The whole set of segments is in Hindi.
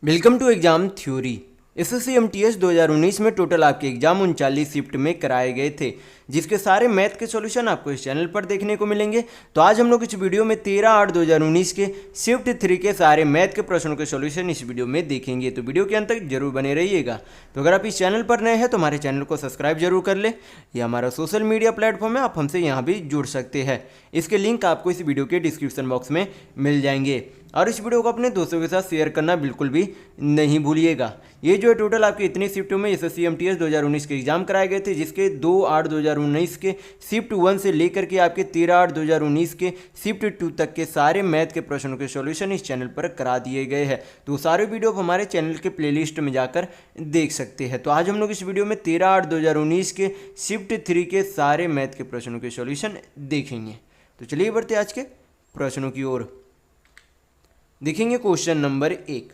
Welcome to exam theory. SSC MTS 2019 में टोटल आपके एग्जाम 39 शिफ्ट में कराए गए थे, जिसके सारे मैथ के सॉल्यूशन आपको इस चैनल पर देखने को मिलेंगे। तो आज हम लोग इस वीडियो में 13/8/2019 के शिफ्ट 3 के सारे मैथ के प्रश्नों के सॉल्यूशन इस वीडियो में देखेंगे। तो वीडियो के अंत तक जरूर बने रहिएगा। तो अगर आप इस चैनल पर नए हैं तो हमारे चैनल को सब्सक्राइब जरूर कर ले। यह हमारा सोशल मीडिया प्लेटफॉर्म है, आप हमसे यहाँ भी जुड़ सकते हैं। इसके लिंक आपको इस वीडियो के डिस्क्रिप्शन बॉक्स में मिल जाएंगे। और इस वीडियो को अपने दोस्तों के साथ शेयर करना बिल्कुल भी नहीं भूलिएगा। ये जो है टोटल आपके इतनी शिफ्टों में एसएससी एमटीएस 2019 के एग्जाम कराए गए थे, जिसके 2/8/2019 के शिफ्ट 1 से लेकर के आपके 13/8/2019 के शिफ्ट 2 तक के सारे मैथ के प्रश्नों के सॉल्यूशन इस चैनल पर करा दिए गए हैं। तो सारे वीडियो आप हमारे चैनल के प्लेलिस्ट में जाकर देख सकते हैं। तो आज हम लोग इस वीडियो में 13/8/2019 के शिफ्ट 3 के सारे मैथ के प्रश्नों के सॉल्यूशन देखेंगे। तो चलिए बढ़ते आज के प्रश्नों की ओर। देखेंगे क्वेश्चन नंबर 1।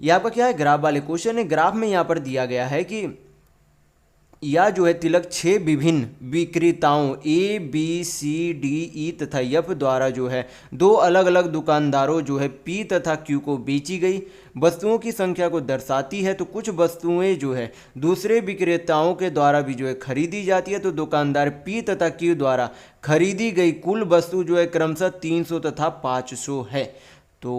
यह आपका क्या है, ग्राफ वाले क्वेश्चन है। ग्राफ में यहाँ पर दिया गया है कि यह जो है तिलक 6 विभिन्न विक्रेताओं A B C D E तथा एफ द्वारा जो है 2 अलग अलग दुकानदारों जो है पी तथा क्यू को बेची गई वस्तुओं की संख्या को दर्शाती है। तो कुछ वस्तुएं जो है दूसरे विक्रेताओं के द्वारा भी जो है खरीदी जाती है। तो दुकानदार पी तथा क्यू द्वारा खरीदी गई कुल वस्तु जो है क्रमशः 300 तथा 500 है। तो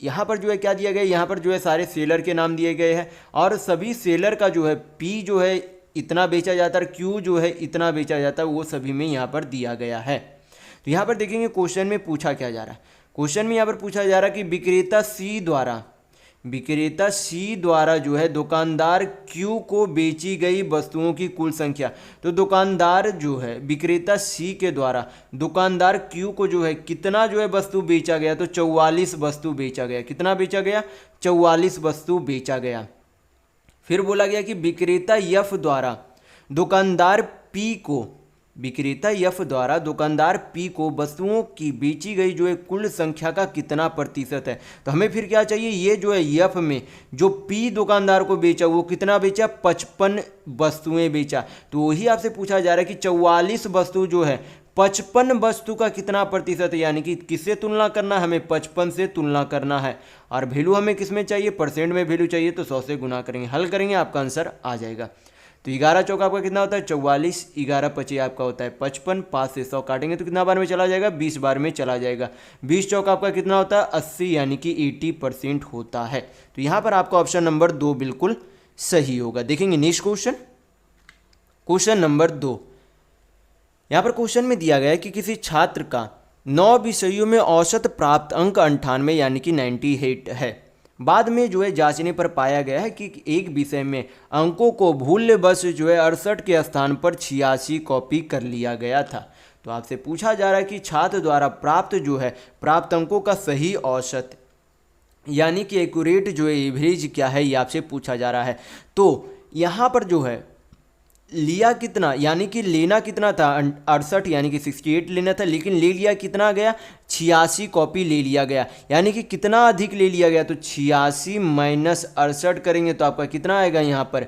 यहाँ पर जो है क्या दिया गया, यहाँ पर जो है सारे सेलर के नाम दिए गए हैं और सभी सेलर का जो है पी जो है इतना बेचा जाता है, क्यू जो है इतना बेचा जाता है, वो सभी में यहाँ पर दिया गया है। तो यहाँ पर देखेंगे क्वेश्चन में पूछा क्या जा रहा है। क्वेश्चन में यहाँ पर पूछा जा रहा है कि विक्रेता सी द्वारा जो है दुकानदार क्यू को बेची गई वस्तुओं की कुल संख्या। तो दुकानदार जो है विक्रेता सी के द्वारा दुकानदार क्यू को जो है कितना जो है वस्तु बेचा गया, तो 44 वस्तु बेचा गया। कितना बेचा गया? 44 वस्तु बेचा गया। फिर बोला गया कि विक्रेता एफ द्वारा दुकानदार पी को वस्तुओं की बेची गई जो है कुल संख्या का कितना प्रतिशत है। तो हमें फिर क्या चाहिए, ये जो है एफ में जो पी दुकानदार को बेचा वो कितना बेचा, 55 वस्तुएं बेचा। तो वही आपसे पूछा जा रहा है कि 44 वस्तु जो है 55 वस्तु का कितना प्रतिशत है, यानी कि किससे तुलना करना है, हमें 55 से तुलना करना है। और वैल्यू हमें किस में चाहिए, परसेंट में वैल्यू चाहिए। तो 100 से गुना करेंगे, हल करेंगे, आपका आंसर आ जाएगा। तो 11 चौका आपका कितना होता है, 44, 11 25 आपका होता है 55, 5 से 100 काटेंगे तो कितना बार में चला जाएगा, 20 बार में चला जाएगा। 20 चौका आपका कितना होता है, 80, यानी कि 80% होता है। तो यहाँ पर आपका ऑप्शन नंबर 2 बिल्कुल सही होगा। देखेंगे नेक्स्ट क्वेश्चन, क्वेश्चन नंबर 2। यहाँ पर क्वेश्चन में दिया गया है कि किसी छात्र का 9 विषयों में औसत प्राप्त अंक 98 यानी कि 98 है। बाद में जो है जांचने पर पाया गया है कि एक विषय में अंकों को भूलवश जो है 68 के स्थान पर 86 कॉपी कर लिया गया था। तो आपसे पूछा जा रहा है कि छात्र द्वारा प्राप्त अंकों का सही औसत यानी कि एक्यूरेट जो है एवरेज क्या है, ये आपसे पूछा जा रहा है। तो यहाँ पर जो है लिया कितना, यानी कि लेना कितना था, 68 यानी कि 68 लेना था, लेकिन ले लिया कितना गया, 86 कॉपी ले लिया गया। यानी कि कितना अधिक ले लिया गया, तो 86 माइनस 68 करेंगे तो आपका कितना आएगा, यहाँ पर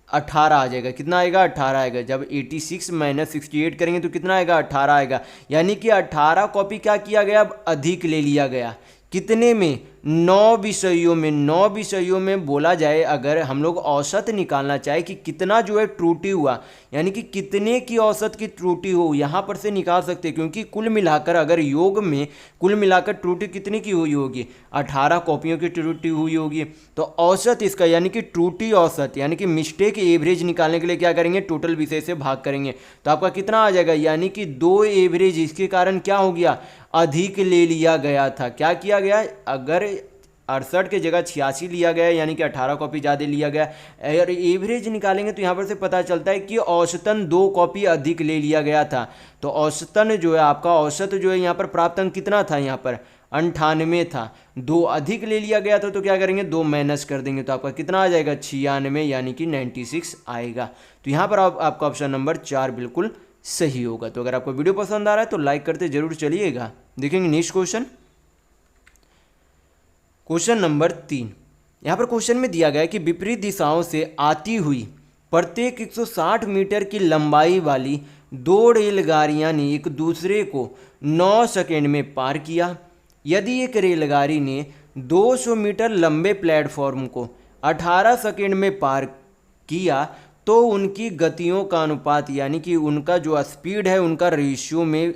18 आ जाएगा। कितना आएगा, 18 आएगा। जब 86 माइनस 68 करेंगे तो कितना आएगा, 18 आएगा। यानी कि 18 कॉपी क्या किया गया, अधिक ले लिया गया। कितने में, 9 विषयों में बोला जाए, अगर हम लोग औसत निकालना चाहे कि कितना जो है त्रुटि हुआ, यानी कि कितने की औसत की त्रुटि हो, यहाँ पर से निकाल सकते हैं। क्योंकि कुल मिलाकर अगर योग में कुल मिलाकर त्रुटि कितनी की हुई होगी, 18 कॉपियों की त्रुटि हुई होगी। तो औसत इसका यानी कि त्रुटि औसत यानी कि मिस्टेक एवरेज निकालने के लिए क्या करेंगे, टोटल विषय से भाग करेंगे। तो आपका कितना आ जाएगा, यानी कि 2 एवरेज इसके कारण क्या हो गया, अधिक ले लिया गया था। क्या किया गया, अगर 68 के जगह 86 लिया गया, यानी कि 18 कॉपी ज़्यादा लिया गया। और एवरेज निकालेंगे तो यहाँ पर से पता चलता है कि औसतन 2 कॉपी अधिक ले लिया गया था। तो औसतन जो है आपका औसत जो है यहाँ पर प्राप्त अंक कितना था, यहाँ पर 98 था। 2 अधिक ले लिया गया था, तो क्या करेंगे, 2 माइनस कर देंगे तो आपका कितना आ जाएगा, 96 यानी कि 96 आएगा। तो यहाँ पर आपका ऑप्शन नंबर 4 बिल्कुल सही होगा। तो अगर आपको वीडियो पसंद आ रहा है तो लाइक करते जरूर चलिएगा। देखेंगे नेक्स्ट क्वेश्चन, क्वेश्चन नंबर 3। यहाँ पर क्वेश्चन में दिया गया है कि विपरीत दिशाओं से आती हुई प्रत्येक 160 मीटर की लंबाई वाली 2 रेलगाड़ियाँ ने एक दूसरे को 9 सेकेंड में पार किया। यदि एक रेलगाड़ी ने 200 मीटर लंबे प्लेटफॉर्म को 18 सेकंड में पार किया तो उनकी गतियों का अनुपात यानी कि उनका जो स्पीड है उनका रेशियो में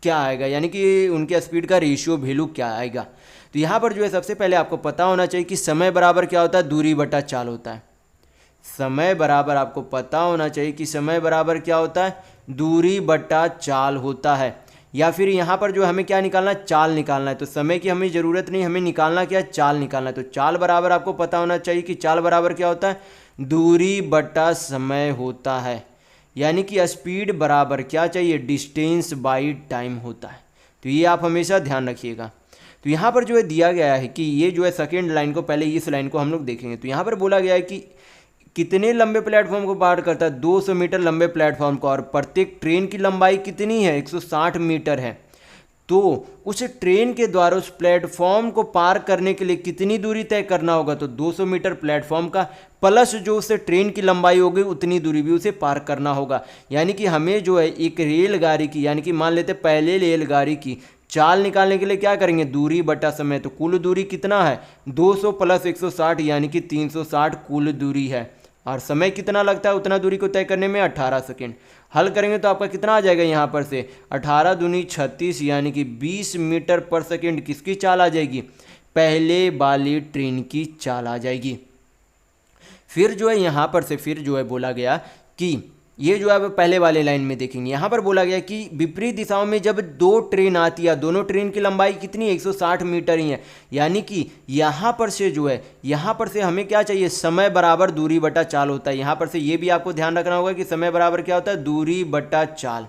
क्या आएगा, यानी कि उनके स्पीड का रेशियो वैल्यू क्या आएगा। तो यहाँ पर जो है सबसे पहले आपको पता होना चाहिए कि समय बराबर क्या होता है, दूरी बटा चाल होता है। समय बराबर आपको पता होना चाहिए कि समय बराबर क्या होता है, दूरी बटा चाल होता है। या फिर यहाँ पर जो हमें क्या निकालना है, चाल निकालना है। तो समय की हमें ज़रूरत नहीं, हमें निकालना क्या है, चाल निकालना है। तो चाल बराबर आपको पता होना चाहिए कि चाल बराबर क्या होता है, दूरी बटा समय होता है। यानी कि स्पीड बराबर क्या चाहिए, डिस्टेंस बाई टाइम होता है। तो ये आप हमेशा ध्यान रखिएगा। तो यहाँ पर जो है दिया गया है कि ये जो है सेकेंड लाइन को, पहले इस लाइन को हम लोग देखेंगे। तो यहाँ पर बोला गया है कि कितने लंबे प्लेटफॉर्म को पार करता है, 200 मीटर लंबे प्लेटफॉर्म को, और प्रत्येक ट्रेन की लंबाई कितनी है, 160 मीटर है। तो उस ट्रेन के द्वारा उस प्लेटफॉर्म को पार करने के लिए कितनी दूरी तय करना होगा, तो 200 मीटर प्लेटफॉर्म का प्लस जो उसे ट्रेन की लंबाई होगी उतनी दूरी भी उसे पार करना होगा। यानी कि हमें जो है एक रेलगाड़ी की, यानी कि मान लेते पहले रेलगाड़ी की चाल निकालने के लिए क्या करेंगे, दूरी बटा समय। तो कुल दूरी कितना है, 200 प्लस 160 यानी कि 360 कुल दूरी है। और समय कितना लगता है उतना दूरी को तय करने में, 18 सेकेंड। हल करेंगे तो आपका कितना आ जाएगा, यहाँ पर से 18 दूनी 36 यानी कि 20 मीटर पर सेकेंड किसकी चाल आ जाएगी, पहले वाली ट्रेन की चाल आ जाएगी। फिर जो है यहाँ पर से फिर जो है बोला गया कि ये जो है पहले वाले लाइन में देखेंगे, यहाँ पर बोला गया कि विपरीत दिशाओं में जब दो ट्रेन आती है, दोनों ट्रेन की लंबाई कितनी है, 160 मीटर ही है। यानी कि यहाँ पर से जो है, यहाँ पर से हमें क्या चाहिए, समय बराबर दूरी बटा चाल होता है। यहाँ पर से ये भी आपको ध्यान रखना होगा कि समय बराबर क्या होता है, दूरी बटा चाल।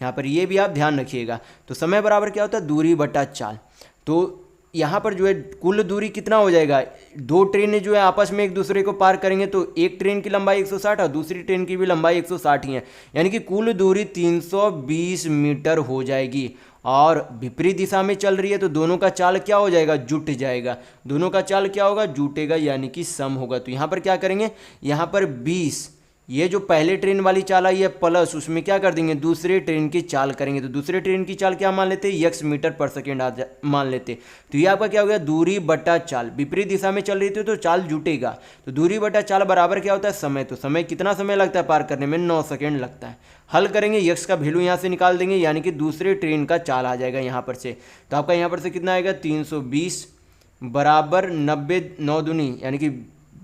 यहाँ पर ये भी आप ध्यान रखिएगा। तो समय बराबर क्या होता है, दूरी बटा चाल। तो यहाँ पर जो है कुल दूरी कितना हो जाएगा, दो ट्रेनें जो है आपस में एक दूसरे को पार करेंगे तो एक ट्रेन की लंबाई 160 और दूसरी ट्रेन की भी लंबाई 160 ही है। यानी कि कुल दूरी 320 मीटर हो जाएगी। और विपरीत दिशा में चल रही है तो दोनों का चाल क्या हो जाएगा, जुट जाएगा। दोनों का चाल क्या होगा, जुटेगा, यानी कि सम होगा। तो यहाँ पर क्या करेंगे, यहाँ पर 20 ये जो पहले ट्रेन वाली चाल आई है प्लस उसमें क्या कर देंगे, दूसरे ट्रेन की चाल करेंगे। तो दूसरे ट्रेन की चाल क्या मान लेते हैं, x मीटर पर सेकेंड मान लेते। तो ये आपका क्या हो गया, दूरी बटा चाल। विपरीत दिशा में चल रही थी तो चाल जुटेगा। तो दूरी बटा चाल बराबर क्या होता है, समय। तो समय कितना समय लगता है पार करने में, 9 सेकेंड लगता है। हल करेंगे, x का वैल्यू यहाँ से निकाल देंगे, यानी कि दूसरे ट्रेन का चाल आ जाएगा यहाँ पर से। तो आपका यहाँ पर से कितना आएगा, 320 बराबर 90 9 दूनी यानी कि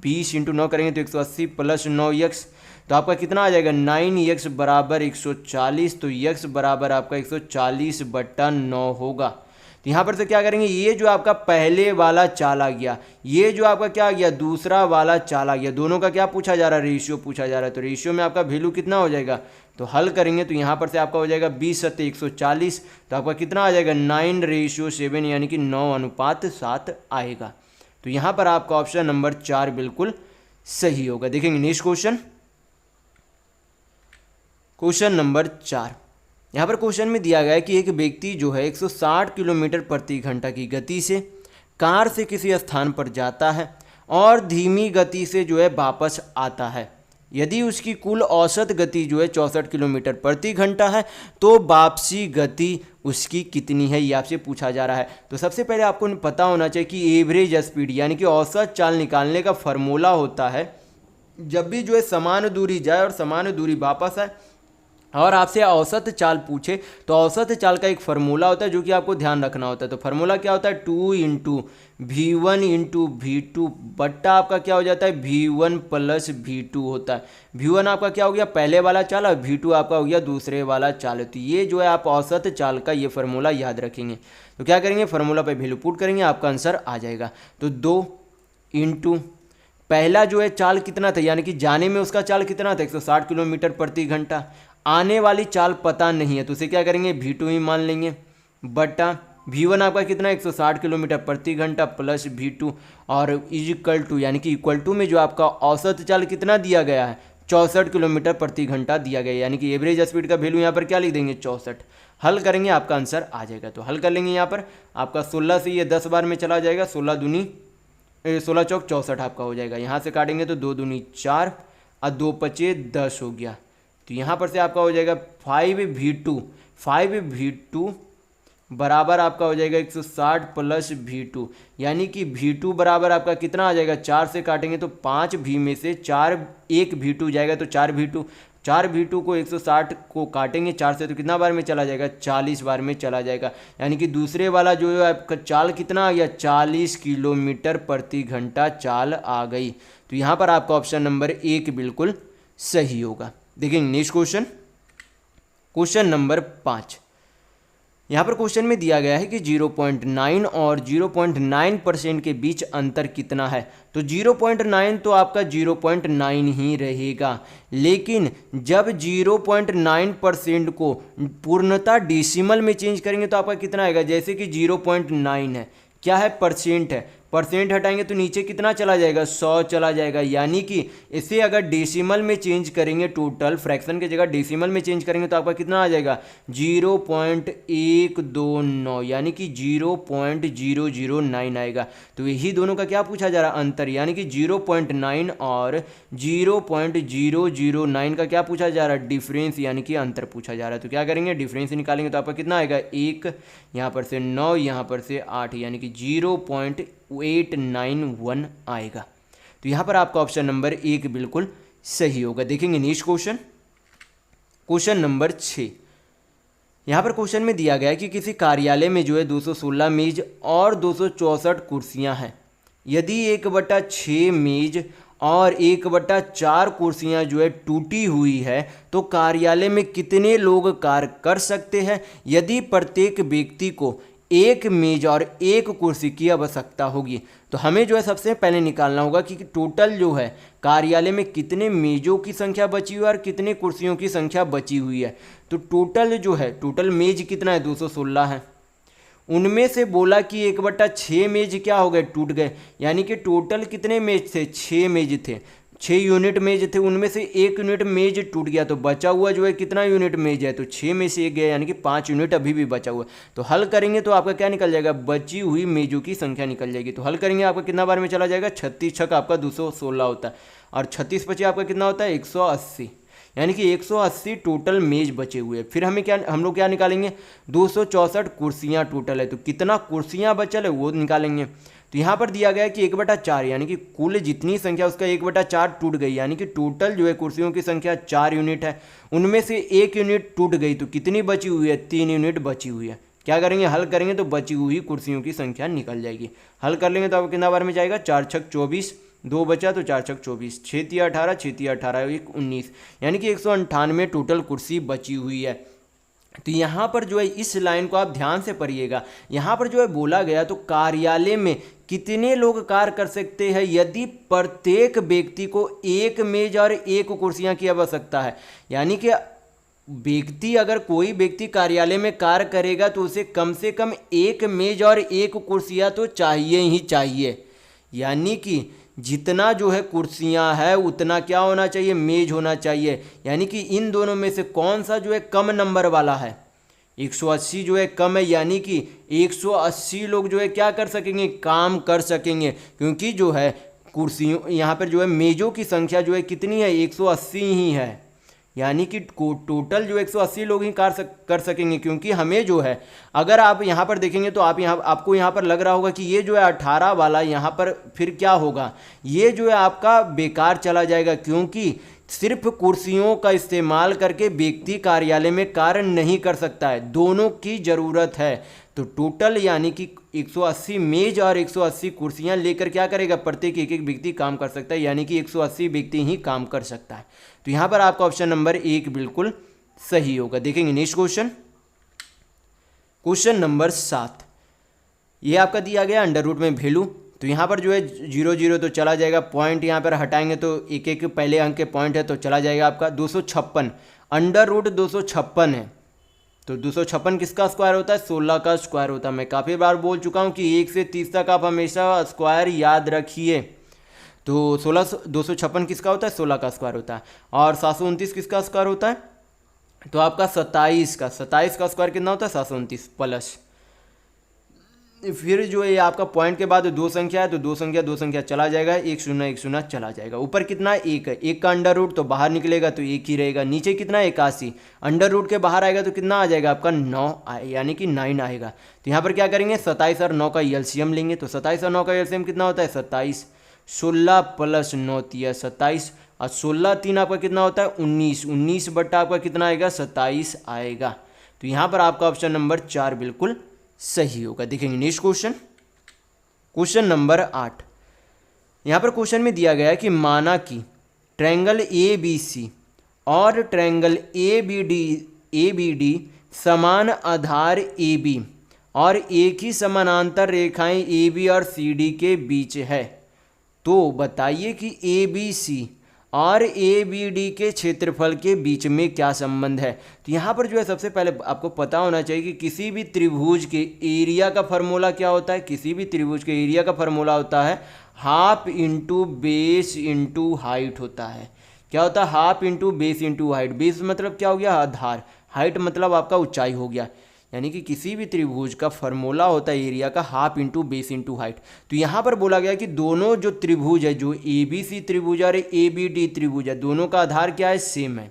20 × 9 करेंगे तो 180 प्लस 9x। तो आपका कितना आ जाएगा, 9x बराबर 140। तो x बराबर आपका 140 बटा 9 होगा। तो यहाँ पर से क्या करेंगे, ये जो आपका पहले वाला चाल आ गया, ये जो आपका क्या आ गया, दूसरा वाला चाल आ गया। दोनों का क्या पूछा जा रहा है, रेशियो पूछा जा रहा है। तो रेशियो में आपका वैल्यू कितना हो जाएगा, तो हल करेंगे तो यहाँ पर से आपका हो जाएगा 20 × 140। तो आपका कितना आ जाएगा, 9:7 यानी कि 9:7 आएगा। तो यहाँ पर आपका ऑप्शन नंबर 4 बिल्कुल सही होगा। देखेंगे नेक्स्ट क्वेश्चन, क्वेश्चन नंबर 4। यहाँ पर क्वेश्चन में दिया गया है कि एक व्यक्ति जो है 160 किलोमीटर प्रति घंटा की गति से कार से किसी स्थान पर जाता है और धीमी गति से जो है वापस आता है। यदि उसकी कुल औसत गति जो है 64 किलोमीटर प्रति घंटा है तो वापसी गति उसकी कितनी है, ये आपसे पूछा जा रहा है। तो सबसे पहले आपको पता होना चाहिए कि एवरेज स्पीड यानी कि औसत चाल निकालने का फॉर्मूला होता है, जब भी जो है समान दूरी जाए और समान दूरी वापस आए और आपसे औसत चाल पूछे तो औसत चाल का एक फार्मूला होता है जो कि आपको ध्यान रखना होता है। तो फार्मूला क्या होता है, 2 × v1 × v2 बट्टा आपका क्या हो जाता है, v1 + v2 होता है। v1 आपका क्या हो गया, पहले वाला चाल, और v2 आपका हो गया दूसरे वाला चाल। तो ये जो है आप औसत चाल का ये फार्मूला याद रखेंगे। तो क्या करेंगे, फार्मूला पे वैल्यू पुट करेंगे, आपका आंसर आ जाएगा। तो 2 × पहला जो है चाल कितना था, यानी कि जाने में उसका चाल कितना था, 160 किलोमीटर प्रति घंटा। आने वाली चाल पता नहीं है तो उसे क्या करेंगे, v2 ही मान लेंगे, बटा v1 आपका कितना, 160 किलोमीटर प्रति घंटा प्लस v2 और इक्वल टू, यानी कि इक्वल टू में जो आपका औसत चाल कितना दिया गया है, 64 किलोमीटर प्रति घंटा दिया गया है। यानी कि एवरेज स्पीड का वैल्यू यहाँ पर क्या लिख देंगे, 64। हल करेंगे, आपका आंसर आ जाएगा। तो हल कर लेंगे, यहाँ पर आपका 16 से ये 10 बार में चला जाएगा, 16 दूनी 16 चौक 64 आपका हो जाएगा। यहाँ से काटेंगे तो 2 दूनी 4 और 2 पचे 10 हो गया। तो यहाँ पर से आपका हो जाएगा 5v2 बराबर आपका हो जाएगा 160 प्लस V2, यानी कि V2 बराबर आपका कितना आ जाएगा, 4 से काटेंगे तो 5V में से 4 एक V2 जाएगा तो 4V2, 4V2 को 160 को काटेंगे 4 से तो कितना बार में चला जाएगा, 40 बार में चला जाएगा। यानी कि दूसरे वाला जो है आपका चाल कितना आ गया, 40 किलोमीटर प्रति घंटा चाल आ गई। तो यहाँ पर आपका ऑप्शन नंबर 1 बिल्कुल सही होगा। देखेंगे नेक्स्ट क्वेश्चन, क्वेश्चन नंबर 5। यहाँ पर क्वेश्चन में दिया गया है कि 0.9 और 0.9% के बीच अंतर कितना है। तो 0.9 तो आपका 0.9 ही रहेगा, लेकिन जब 0.9% को पूर्णतः डेसिमल में चेंज करेंगे तो आपका कितना आएगा, जैसे कि 0.9 है, क्या है, परसेंट है, परसेंट हटाएंगे तो नीचे कितना चला जाएगा, 100 चला जाएगा। यानी कि इसे अगर डेसिमल में चेंज करेंगे, टोटल फ्रैक्शन की जगह डेसिमल में चेंज करेंगे तो आपका कितना आ जाएगा, 0.129, यानी कि 0.009 आएगा। तो यही दोनों का क्या पूछा जा रहा है, अंतर, यानी कि 0.9 और 0.009 का क्या पूछा जा रहा है, डिफरेंस, यानी कि अंतर पूछा जा रहा है। तो क्या करेंगे, डिफरेंस निकालेंगे तो आपका कितना आएगा, 1, यहाँ पर से 9, यहाँ पर से 8, यानी कि 0.891 आएगा। तो यहाँ पर आपका ऑप्शन नंबर 1 बिल्कुल सही होगा। देखेंगे नेक्स्ट क्वेश्चन, क्वेश्चन नंबर 6। यहाँ पर क्वेश्चन में दिया गया है कि किसी कार्यालय में जो है 216 मेज और 264 कुर्सियाँ हैं। यदि 1/6 मेज और 1/4 कुर्सियाँ जो है टूटी हुई है तो कार्यालय में कितने लोग कार्य कर सकते हैं। यदि प्रत्येक व्यक्ति को एक मेज और एक कुर्सी की आवश्यकता होगी, तो हमें जो है सबसे पहले निकालना होगा कि टोटल जो है कार्यालय में कितने मेजों की संख्या बची हुई है और कितने कुर्सियों की संख्या बची हुई है। तो टोटल जो है, टोटल मेज कितना है, 216 है। उनमें से बोला कि 1/6 मेज क्या हो गए, टूट गए, यानी कि टोटल कितने मेज थे, 6 मेज थे, 6 यूनिट मेज थे, उनमें से 1 यूनिट मेज टूट गया, तो बचा हुआ जो है कितना यूनिट मेज है, तो 6 में से 1 गया, यानी कि 5 यूनिट अभी भी बचा हुआ। तो हल करेंगे तो आपका क्या निकल जाएगा, बची हुई मेजों की संख्या निकल जाएगी। तो हल करेंगे आपका कितना बार में चला जाएगा, 36 छक आपका 216 होता है, और 36 पचे आपका कितना होता है, 180, यानी कि 180 टोटल मेज बचे हुए हैं। फिर हम लोग क्या निकालेंगे, 264 कुर्सियाँ टोटल है, तो कितना कुर्सियाँ बचल है वो निकालेंगे। तो यहाँ पर दिया गया है कि 1/4, यानी कि कुल जितनी संख्या उसका 1/4 टूट गई, यानी कि टोटल जो है कुर्सियों की संख्या 4 यूनिट है, उनमें से 1 यूनिट टूट गई, तो कितनी बची हुई है, 3 यूनिट बची हुई है। क्या करेंगे, हल करेंगे तो बची हुई कुर्सियों की संख्या निकल जाएगी। हल कर लेंगे तो आपको कितना बार में जाएगा, 4 छक 24, 2 बचा तो 4 छक 24, 6 तिया 18, 6 तिया 18, 1 19, यानी कि 198 टोटल कुर्सी बची हुई है। तो यहाँ पर जो है इस लाइन को आप ध्यान से पढ़िएगा। यहाँ पर जो है बोला गया तो कार्यालय में कितने लोग कार्य कर सकते हैं यदि प्रत्येक व्यक्ति को एक मेज और एक कुर्सियाँ की आवश्यकता है। यानी कि व्यक्ति, अगर कोई व्यक्ति कार्यालय में कार्य करेगा तो उसे कम से कम एक मेज और एक कुर्सियाँ तो चाहिए ही चाहिए। यानी कि जितना जो है कुर्सियां है उतना क्या होना चाहिए, मेज होना चाहिए। यानी कि इन दोनों में से कौन सा जो है कम नंबर वाला है, 180 जो है कम है, यानी कि 180 लोग जो है क्या कर सकेंगे, काम कर सकेंगे, क्योंकि जो है कुर्सियों यहाँ पर जो है मेजों की संख्या जो है कितनी है, 180 ही है। यानी कि टोटल जो 180 लोग ही कर सकेंगे, क्योंकि हमें जो है, अगर आप यहाँ पर देखेंगे तो आपको यहाँ पर लग रहा होगा कि ये जो है 18 वाला यहाँ पर फिर क्या होगा, ये जो है आपका बेकार चला जाएगा, क्योंकि सिर्फ कुर्सियों का इस्तेमाल करके व्यक्ति कार्यालय में कार्य नहीं कर सकता है, दोनों की ज़रूरत है। तो टोटल यानी कि 180 मेज और 180 कुर्सियां लेकर क्या करेगा, प्रत्येक एक व्यक्ति काम कर सकता है, यानी कि 180 व्यक्ति ही काम कर सकता है। तो यहाँ पर आपका ऑप्शन नंबर 1 बिल्कुल सही होगा। देखेंगे नेक्स्ट क्वेश्चन, क्वेश्चन नंबर 7। ये आपका दिया गया अंडर रूट में वैल्यू। तो यहाँ पर जो है 0 0 तो चला जाएगा, पॉइंट यहाँ पर हटाएंगे तो एक एक पहले अंक के पॉइंट है तो चला जाएगा आपका 256, अंडर रूट 256 है। तो 256 किसका स्क्वायर होता है, 16 का स्क्वायर होता है। मैं काफ़ी बार बोल चुका हूँ कि 1 से 30 तक आप हमेशा स्क्वायर याद रखिए। तो 256 किसका होता है, 16 का स्क्वायर होता है। और 729 किसका स्क्वायर होता है, तो आपका 27 का स्क्वायर कितना होता है, 729 प्लस फिर जो है ये आपका पॉइंट के बाद दो संख्या है तो दो संख्या चला जाएगा, एक शून्य चला जाएगा। ऊपर कितना है, एक है, एक का अंडर रूट तो बाहर निकलेगा तो एक ही रहेगा। नीचे कितना है 81, अंडर रूट के बाहर आएगा तो कितना आ जाएगा आपका 9 यानी कि 9 आएगा। तो यहाँ पर क्या करेंगे 27 और 9 का एलसीएम लेंगे। तो 27 और 9 का एलसीएम कितना होता है 27, 16 प्लस 9 तिया 27 और 16 3 आपका कितना होता है 19, 19 बट्टा आपका कितना आएगा 27 आएगा। तो यहाँ पर आपका ऑप्शन नंबर 4 बिल्कुल सही होगा। देखेंगे नेक्स्ट क्वेश्चन, क्वेश्चन नंबर 8। यहाँ पर क्वेश्चन में दिया गया है कि माना कि ट्रायंगल ए बी सी और ट्रायंगल ए बी डी समान आधार ए बी और एक ही समानांतर रेखाएं ए बी और सी डी के बीच है, तो बताइए कि ए बी सी और ए बी डी के क्षेत्रफल के बीच में क्या संबंध है। तो यहाँ पर जो है सबसे पहले आपको पता होना चाहिए कि किसी भी त्रिभुज के एरिया का फार्मूला क्या होता है। किसी भी त्रिभुज के एरिया का फार्मूला होता है half into base into height होता है। क्या होता है half into base into height. Base मतलब क्या हो गया आधार, हाइट मतलब आपका ऊंचाई हो गया। यानी कि किसी भी त्रिभुज का फार्मूला होता है एरिया का half into base into height. तो यहाँ पर बोला गया कि दोनों जो त्रिभुज है, जो ए बी सी त्रिभुज और ए बी डी त्रिभुज है, दोनों का आधार क्या है सेम है,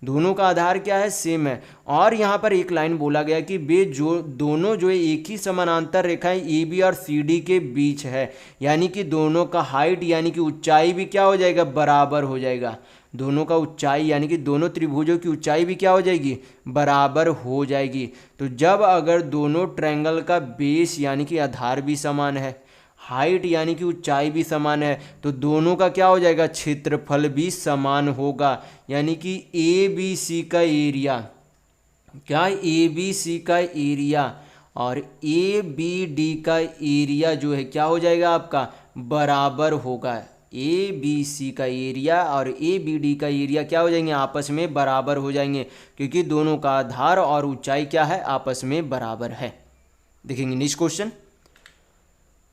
दोनों का आधार क्या है सेम है। और यहाँ पर एक लाइन बोला गया कि वे जो दोनों जो है एक ही समानांतर रेखाएं ए बी और सी डी के बीच है, यानी कि दोनों का हाइट यानी कि ऊंचाई भी क्या हो जाएगा बराबर हो जाएगा। दोनों का ऊंचाई यानी कि दोनों त्रिभुजों की ऊंचाई भी क्या हो जाएगी बराबर हो जाएगी। तो जब अगर दोनों ट्रायंगल का बेस यानी कि आधार भी समान है, हाइट यानी कि ऊंचाई भी समान है, तो दोनों का क्या हो जाएगा क्षेत्रफल भी समान होगा। यानी कि ए बी सी का एरिया क्या, ए बी सी का एरिया और ए बी डी का एरिया जो है क्या हो जाएगा आपका बराबर होगा। ए बी सी का एरिया और ए बी डी का एरिया क्या हो जाएंगे आपस में बराबर हो जाएंगे, क्योंकि दोनों का आधार और ऊंचाई क्या है आपस में बराबर है। देखेंगे नेक्स्ट क्वेश्चन,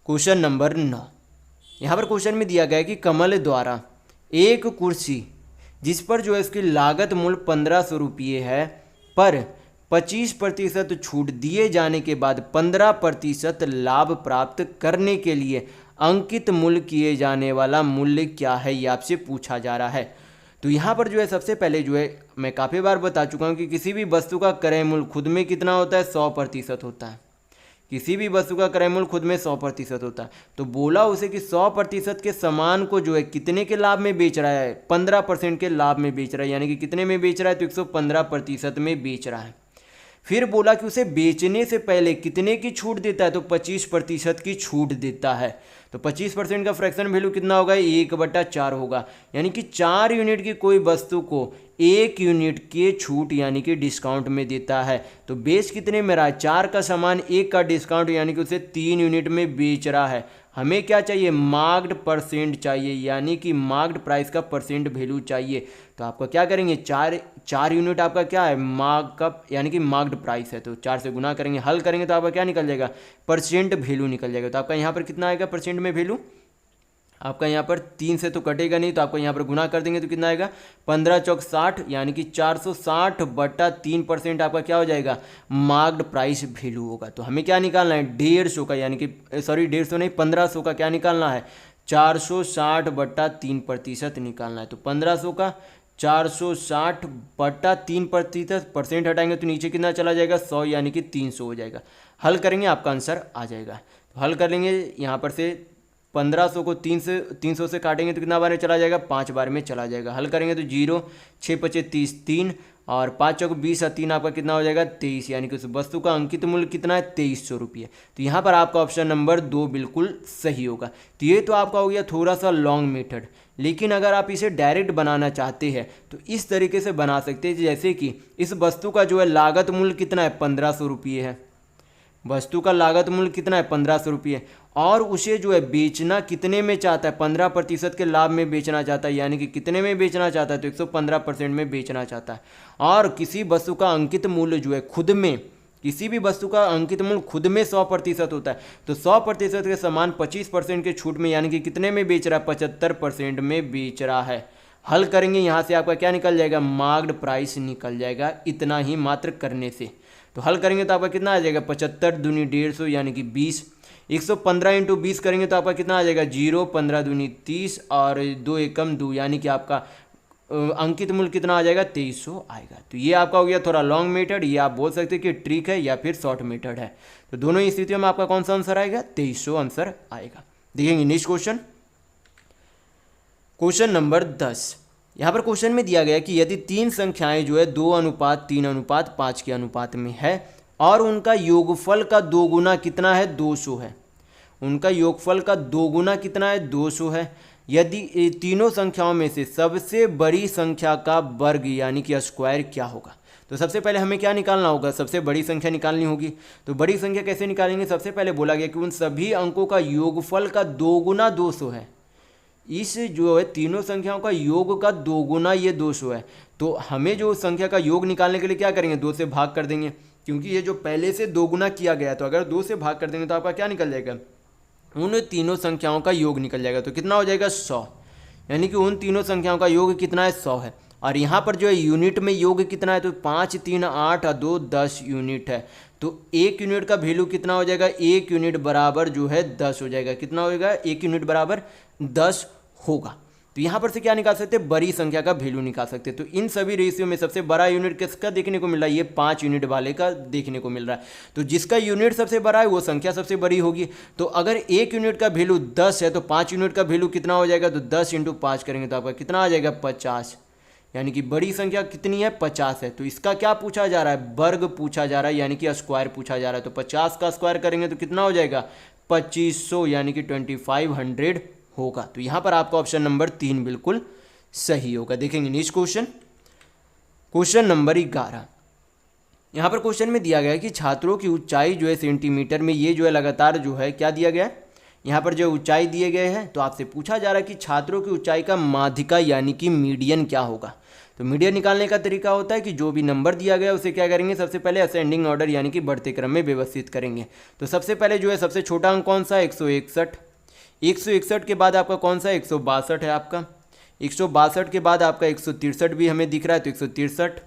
क्वेश्चन नंबर 9। यहाँ पर क्वेश्चन में दिया गया है कि कमल द्वारा एक कुर्सी जिस पर जो है इसकी लागत मूल्य 1500 रुपये है पर 25% छूट दिए जाने के बाद 15% लाभ प्राप्त करने के लिए अंकित मूल्य किए जाने वाला मूल्य क्या है, ये आपसे पूछा जा रहा है। तो यहाँ पर जो है सबसे पहले जो है मैं काफ़ी बार बता चुका हूँ कि किसी भी वस्तु का क्रय मूल्य खुद में कितना होता है 100% होता है। किसी भी वस्तु का क्रय मूल्य खुद में 100% होता है। तो बोला उसे कि 100% के सामान को जो है कितने के लाभ में बेच रहा है 15% के लाभ में बेच रहा है, यानी कि कितने में बेच रहा है तो 115% में बेच रहा है। फिर बोला कि उसे बेचने से पहले कितने की छूट देता है तो 25% की छूट देता है। तो 25% का फ्रैक्शन वैल्यू कितना होगा 1/4 होगा, यानी कि 4 यूनिट की कोई वस्तु को 1 यूनिट के छूट यानी कि डिस्काउंट में देता है। तो बेच कितने में रहा है 4 का सामान 1 का डिस्काउंट यानी कि उसे 3 यूनिट में बेच रहा है। हमें क्या चाहिए मार्क्ड परसेंट चाहिए, यानी कि मार्क्ड प्राइस का परसेंट वैल्यू चाहिए। तो आपका क्या करेंगे 4 यूनिट आपका क्या है मार्कअप यानी कि मार्क्ड प्राइस है, तो 4 से गुना करेंगे, हल करेंगे तो आपका क्या निकल जाएगा परसेंट वैल्यू निकल जाएगा। तो आपका यहाँ पर कितना आएगा परसेंट में वैल्यू आपका यहाँ पर 3 से तो कटेगा नहीं, तो आपको यहाँ पर गुना कर देंगे तो कितना आएगा 15 चौक 60 यानी कि 460/3% आपका क्या हो जाएगा मार्क्ड प्राइस वैल्यू होगा। तो हमें क्या निकालना है 150 का, यानी कि सॉरी 150 नहीं 1500 का क्या निकालना है 460/3% निकालना है। तो 1500 का 460/3% हटाएंगे तो नीचे कितना चला जाएगा 100 यानी कि 300 हो जाएगा। हल करेंगे आपका आंसर आ जाएगा। तो हल कर लेंगे यहाँ पर से 1500 को 300 से काटेंगे तो कितना बार में चला जाएगा 5 बार में चला जाएगा। हल करेंगे तो 0 6 5 30 3 और 5 चौक 20 और 3 आपका कितना हो जाएगा 23, यानी कि उस वस्तु का अंकित मूल्य कितना है 2300 रुपये। तो यहाँ पर आपका ऑप्शन नंबर 2 बिल्कुल सही होगा। तो ये तो आपका हो गया थोड़ा सा लॉन्ग मेथड, लेकिन अगर आप इसे डायरेक्ट बनाना चाहते हैं तो इस तरीके से बना सकते हैं, जैसे कि इस वस्तु का जो है लागत मूल्य कितना है 1500 रुपये है, वस्तु का लागत मूल्य कितना है 1500 रुपये, और उसे जो है बेचना कितने में चाहता है 15% के लाभ में बेचना चाहता है, यानी कि कितने में बेचना चाहता है तो 115% में बेचना चाहता है। और किसी वस्तु का अंकित मूल्य जो है खुद में, किसी भी वस्तु का अंकित मूल्य खुद में 100% होता है, तो 100% के समान 25% के छूट में यानी कि कितने में बेच रहा है 75% में बेच रहा है। हल करेंगे यहाँ से आपका क्या निकल जाएगा मार्क्ड प्राइस निकल जाएगा, इतना ही मात्र करने से। तो हल करेंगे तो आपका कितना आ जाएगा 75 दूनी 150 यानी कि 20। 115 इंटू 20 करेंगे तो आपका कितना आ जाएगा 0, 15 दूनी 30 और 2 एकम 2 यानी कि आपका अंकित मूल्य कितना आ जाएगा 2300 आएगा। तो ये आपका हो गया थोड़ा लॉन्ग मेथड, ये आप बोल सकते हैं कि ट्रिक है या फिर शॉर्ट मेथड है। तो दोनों ही स्थितियों में आपका कौन सा आंसर आएगा 2300 आंसर आएगा। देखेंगे नेक्स्ट क्वेश्चन, क्वेश्चन नंबर 10। यहाँ पर क्वेश्चन में दिया गया कि यदि तीन संख्याएं जो है 2:3:5 के अनुपात में है और उनका योगफल का दोगुना कितना है 200 है, उनका योगफल का दोगुना कितना है 200 है, यदि तीनों संख्याओं में से सबसे बड़ी संख्या का वर्ग यानी कि स्क्वायर क्या होगा। तो सबसे पहले हमें क्या निकालना होगा, सबसे बड़ी संख्या निकालनी होगी। तो बड़ी संख्या कैसे निकालेंगे, सबसे पहले बोला गया कि उन सभी अंकों का योगफल का दोगुना 200 है। इस जो है तीनों संख्याओं का योग का दोगुना ये 200 है। तो हमें जो संख्या का योग निकालने के लिए क्या करेंगे 2 से भाग कर देंगे, क्योंकि ये जो पहले से दोगुना किया गया है। तो अगर 2 से भाग कर देंगे तो आपका क्या निकल जाएगा, उन तीनों संख्याओं का योग निकल जाएगा। तो कितना हो जाएगा 100, यानी कि उन तीनों संख्याओं का योग कितना है 100 है। और यहाँ पर जो है यूनिट में योग कितना है, तो 5 3 8 और 2 10 यूनिट है। तो 1 यूनिट का वैल्यू कितना हो जाएगा, 1 यूनिट बराबर जो है 10 हो जाएगा। कितना होगा, 1 यूनिट बराबर 10 होगा। तो यहाँ पर से क्या निकाल सकते हैं, बड़ी संख्या का वैल्यू निकाल सकते हैं। तो इन सभी रेशियो में सबसे बड़ा यूनिट किसका देखने को मिल रहा है, ये 5 यूनिट वाले का देखने को मिल रहा है। तो जिसका यूनिट सबसे बड़ा है वो संख्या सबसे बड़ी होगी। तो अगर 1 यूनिट का वैल्यू 10 है तो 5 यूनिट का वैल्यू कितना हो जाएगा, तो 10 × 5 करेंगे तो आपका कितना आ जाएगा 50, यानी कि बड़ी संख्या कितनी है 50 है। तो इसका क्या पूछा जा रहा है, वर्ग पूछा जा रहा है, यानी कि स्क्वायर पूछा जा रहा है। तो 50 का स्क्वायर करेंगे तो कितना हो जाएगा 2500, यानी कि 2500 होगा। तो यहाँ पर आपका ऑप्शन नंबर 3 बिल्कुल सही होगा। देखेंगे नेक्स्ट क्वेश्चन, क्वेश्चन नंबर 11। यहाँ पर क्वेश्चन में दिया गया है कि छात्रों की ऊंचाई जो है सेंटीमीटर में, ये जो है लगातार जो है क्या दिया गया है, यहाँ पर जो ऊंचाई दिए गए हैं। तो आपसे पूछा जा रहा है कि छात्रों की ऊंचाई का माध्यिका यानी कि मीडियन क्या होगा। तो मीडियन निकालने का तरीका होता है कि जो भी नंबर दिया गया उसे क्या करेंगे, सबसे पहले असेंडिंग ऑर्डर यानी कि बढ़ते क्रम में व्यवस्थित करेंगे। तो सबसे पहले जो है सबसे छोटा अंक कौन सा है 161, 161 के बाद आपका कौन सा है 162 है आपका, 162 के बाद आपका 163 भी हमें दिख रहा है तो 163,